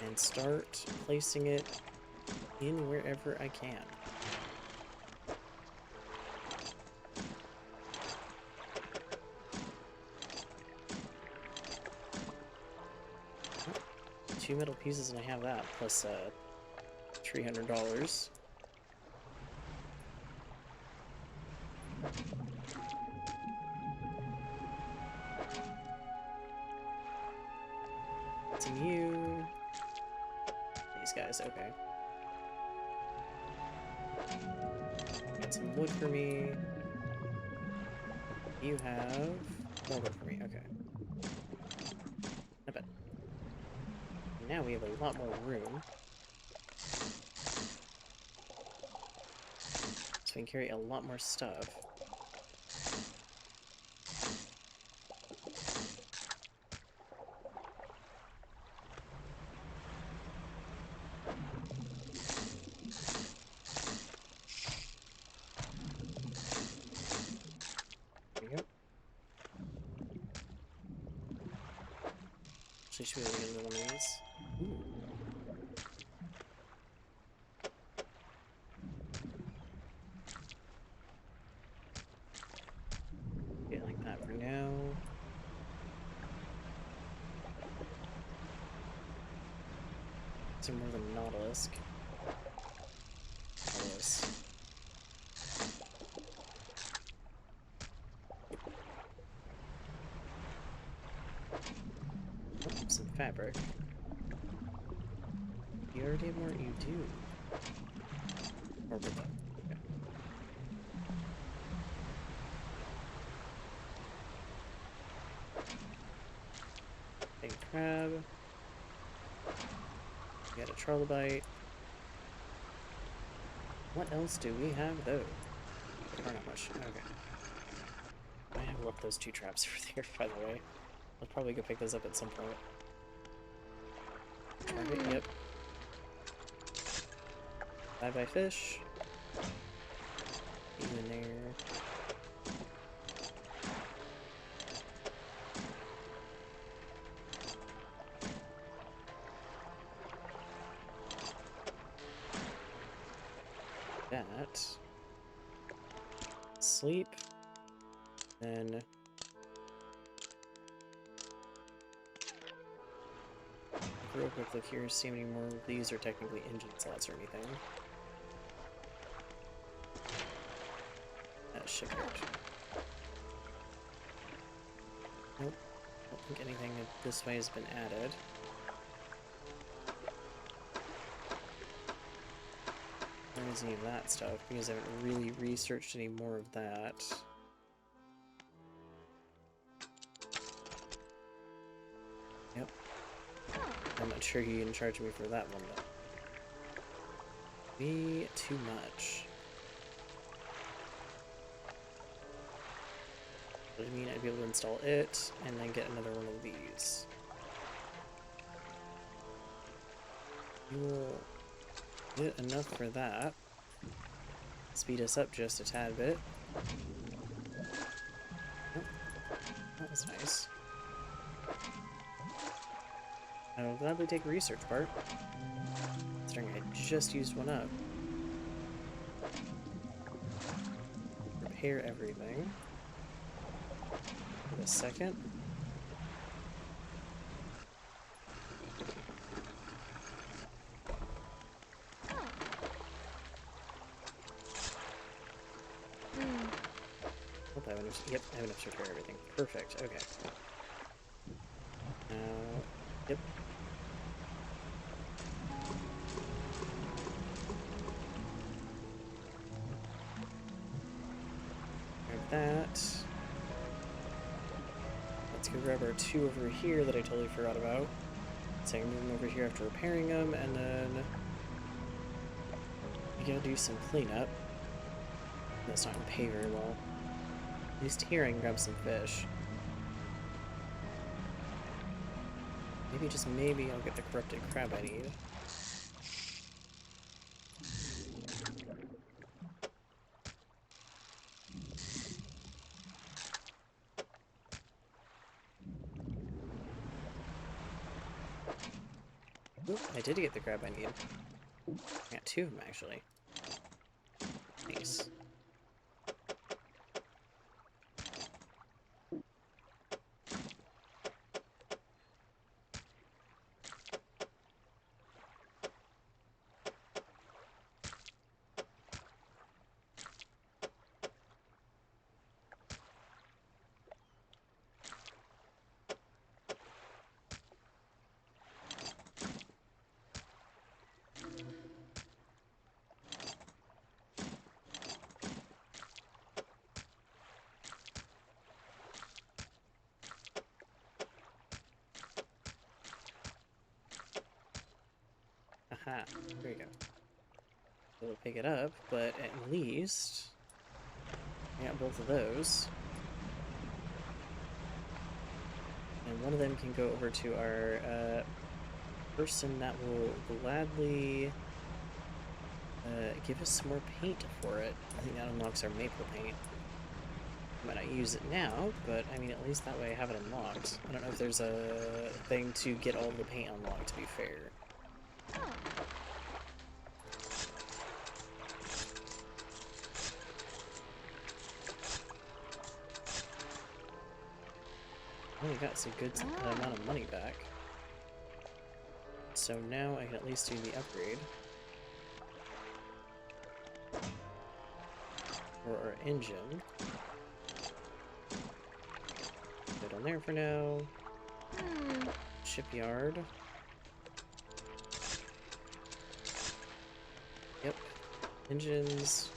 Speaker 1: And start placing it in wherever I can. Oh, 2 metal pieces and I have that, plus $300. To you. These guys, okay. Got some wood for me. You have more wood for me, okay. Not bad. Now we have a lot more room. So we can carry a lot more stuff. There we go. teach me another one of these. Ooh. Yeah, like that for now. These are more than Nautilus. Nautilus. Oh, some fabric. You already have more? You do. Or with that. Okay. Big crab. We got a trilobite. What else do we have though? Or not much. Okay. I have left those 2 traps over there, by the way. I'll probably go pick those up at some point. Target, yep. Bye-bye fish. Get you in there. That. Sleep. Then real quick look here, see how many more of these are technically engine slots or anything. Shipyard. Nope. I don't think anything this way has been added. Where is any of that stuff? Because I haven't really researched any more of that. Yep. I'm not sure you can charge me for that one though. Way too much. Does mean I'd be able to install it and then get another one of these. You will get enough for that. Speed us up just a tad bit. Oh, that was nice. I will gladly take a research part. Considering I just used one up. Repair everything. A second. Hope I have enough. Yep, I have enough to repair everything. Perfect. Okay. Yep. Grab that. Let's go grab our 2 over here that I totally forgot about. So I can move them over here after repairing them, and then we gotta do some cleanup. That's not gonna pay very well. At least here I can grab some fish. Maybe, just maybe, I'll get the corrupted crab I need. Oop, I did get the crab I need. I got 2 of them, actually. Nice. Aha, there you go. We'll pick it up, but at least I got both of those. And one of them can go over to our person that will gladly give us some more paint for it. I think that unlocks our maple paint. I might not use it now, but I mean, at least that way I have it unlocked. I don't know if there's a thing to get all the paint unlocked, to be fair.
Speaker 3: Oh.
Speaker 1: Only got some good amount of money back. So now I can at least do the upgrade. For our engine. Put it on there for now.
Speaker 3: Hmm.
Speaker 1: Shipyard. Yep. Engines.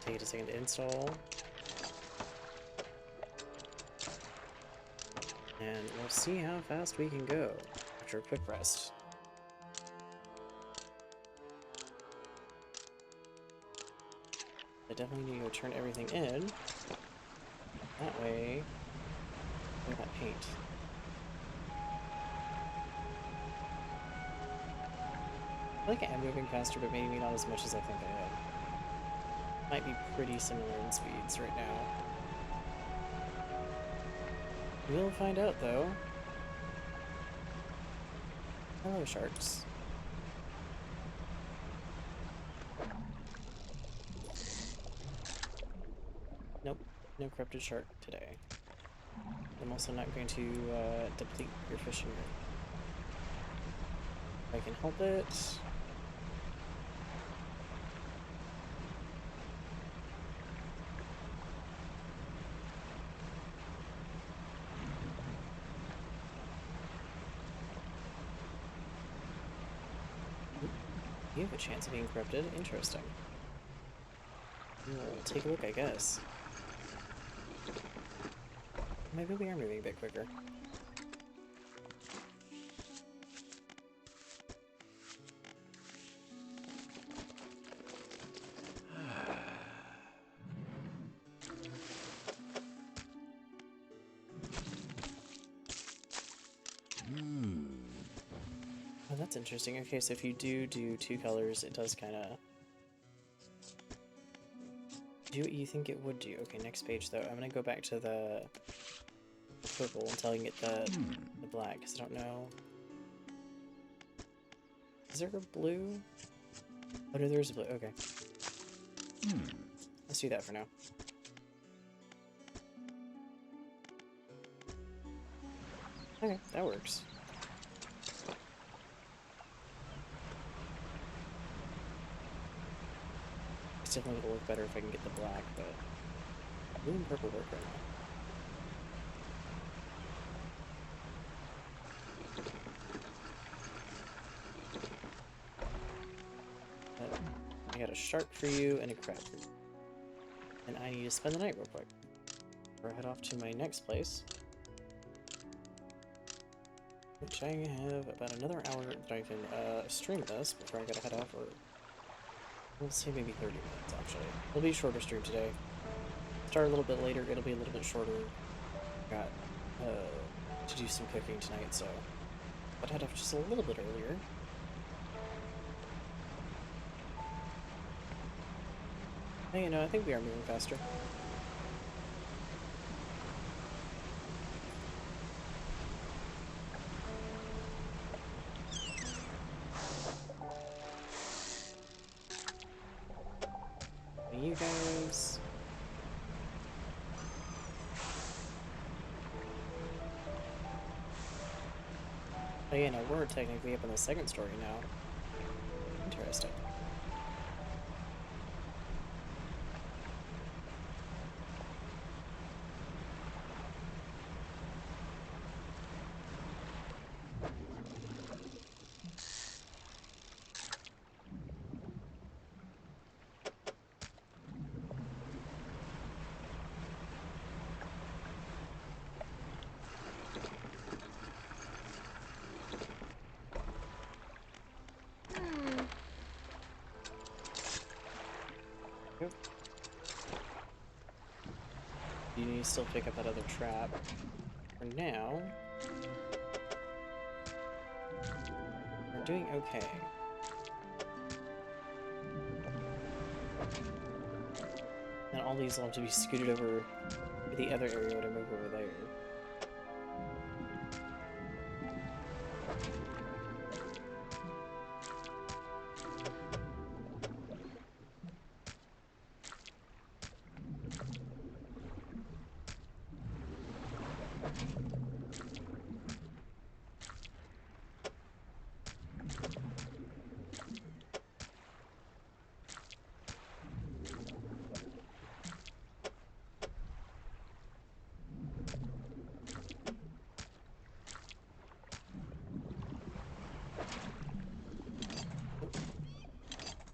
Speaker 1: Take a second to install. And we'll see how fast we can go after a quick rest. I definitely need to go turn everything in. That way, look at that paint. I feel like I am moving faster, but maybe not as much as I think I am. Might be pretty similar in speeds right now. We'll find out, though. Hello, sharks. Nope, no corrupted shark today. I'm also not going to deplete your fishing rig. If I can help it. You have a chance of being corrupted. Interesting. We'll take a look, I guess. Maybe we are moving a bit quicker. Oh, that's interesting. Okay, so if you do two colors, it does kind of do what you think it would do. Okay, next page though. I'm gonna go back to the purple until I can get the black, because I don't know. Is there a blue? Oh no, there's a blue. Okay. Let's do that for now. Okay, that works. It's definitely gonna look better if I can get the black, but blue and purple work right now. I got a shark for you and a crab for you. And I need to spend the night real quick. Or head off to my next place. Which I have about another hour that I can stream this before I gotta head off, or we'll say maybe 30 minutes actually. It'll be a shorter stream today. Start a little bit later, it'll be a little bit shorter. Got to do some cooking tonight, so I'd head off just a little bit earlier. Hey, you know, I think we are moving faster. And you guys. Oh yeah, no, we're technically up in the second story now. Interesting. Yep. You need to still pick up that other trap. For now, we're doing okay. all these will have to be scooted over to the other area to move over there.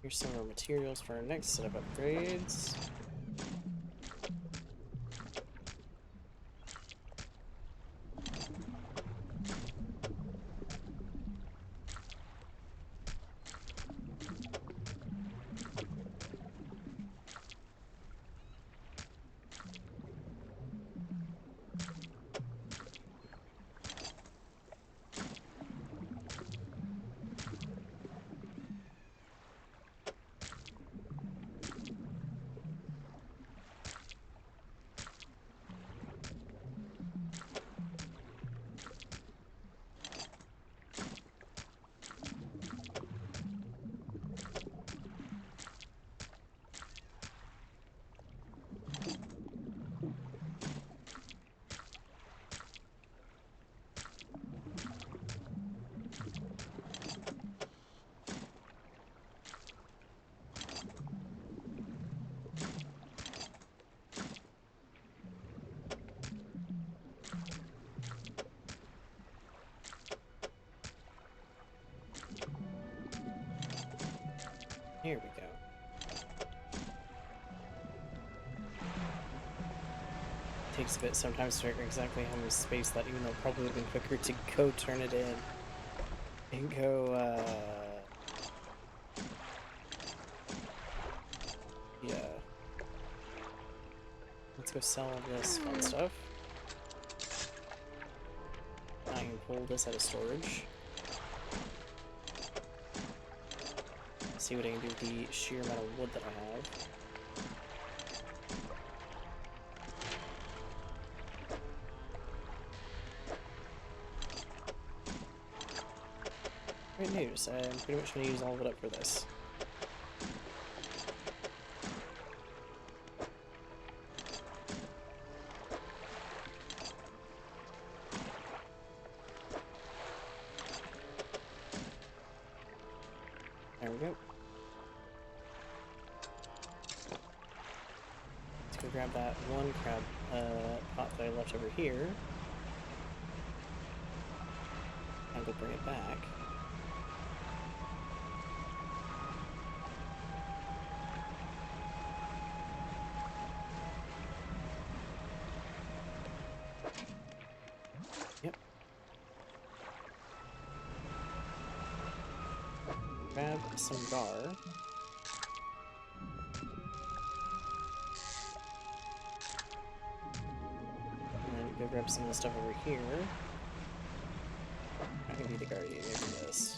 Speaker 1: Here's some more materials for our next set of upgrades. Here we go. Takes a bit sometimes to figure exactly how much space that, even though it probably would have been quicker to go turn it in. And go, yeah. Let's go sell this fun stuff. I can pull this out of storage. See what I can do with the sheer amount of wood that I have. Great news. I'm pretty much going to use all of it up for this. There we go. Let's go grab that one crab pot that I left over here. And go bring it back. Yep. Grab some gar. And then go grab some of the stuff over here. Not gonna be the guardian, maybe this.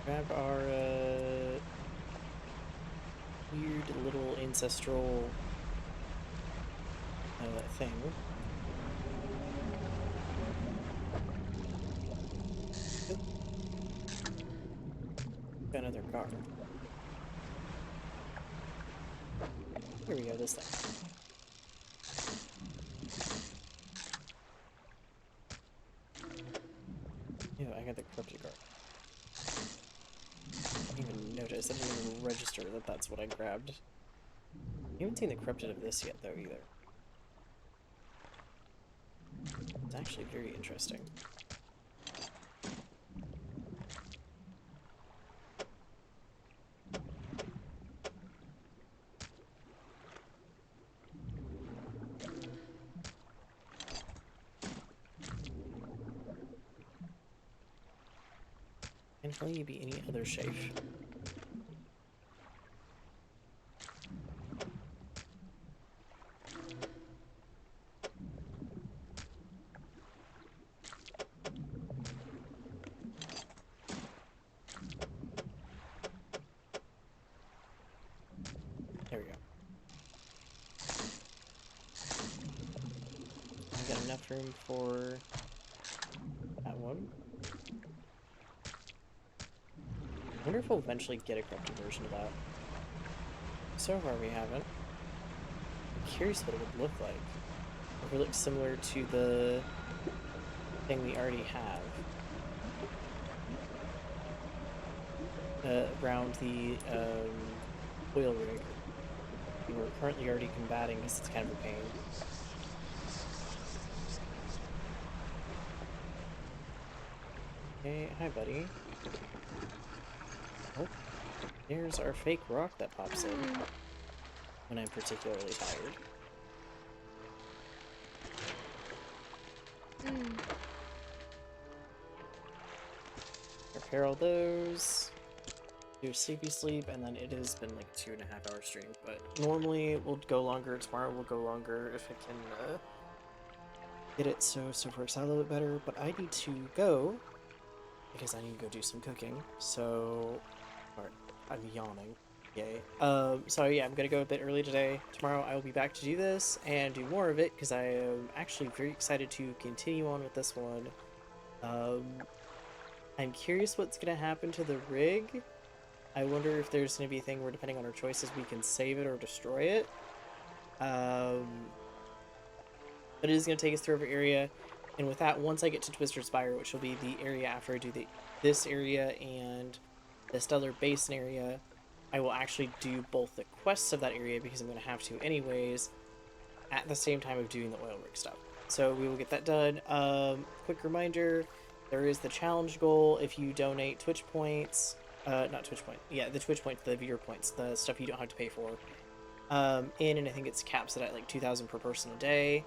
Speaker 1: Grab our weird little ancestral thing. Oop. Got another car. Here we go, this thing. Yeah, I got the corrupted car. I didn't even notice, I didn't even register that that's what I grabbed. I haven't seen the corrupted of this yet, though, either. It's actually very interesting. And will you be any other shape? enough room for that one. I wonder if we'll eventually get a corrupted version of that. So far we haven't. I'm curious what it would look like. If it looks similar to the thing we already have. Around the oil rig. We're currently already combating because it's kind of a pain. Hey, hi buddy. Oh, there's our fake rock that pops in when I'm particularly tired. Repair all those. Do a sleepy sleep, and then it has been like 2.5 hour stream, but normally we'll go longer. Tomorrow we'll go longer if I can get it so it works out a little bit better. But I need to go because I need to go do some cooking. So, I'm yawning. Yay. So yeah, I'm gonna go a bit early today. Tomorrow I will be back to do this and do more of it because I am actually very excited to continue on with this one. I'm curious what's gonna happen to the rig. I wonder if there's going to be a thing where, depending on our choices, we can save it or destroy it. But it is going to take us through every area. And with that, once I get to Twister's Spire, which will be the area after I do this area and the Stellar Basin area, I will actually do both the quests of that area, because I'm going to have to anyways, at the same time of doing the oil rig stuff. So we will get that done. Quick reminder, there is the challenge goal. If you donate Twitch points... not Twitch point. Yeah, the Twitch points, the viewer points, the stuff you don't have to pay for. And I think it's caps it at like 2,000 per person a day.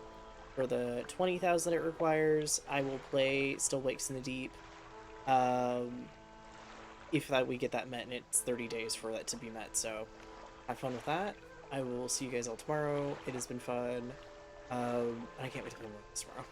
Speaker 1: For the 20,000 it requires, I will play Still Wakes in the Deep. If we get that met, and it's 30 days for that to be met, so have fun with that. I will see you guys all tomorrow. It has been fun. I can't wait to play more tomorrow.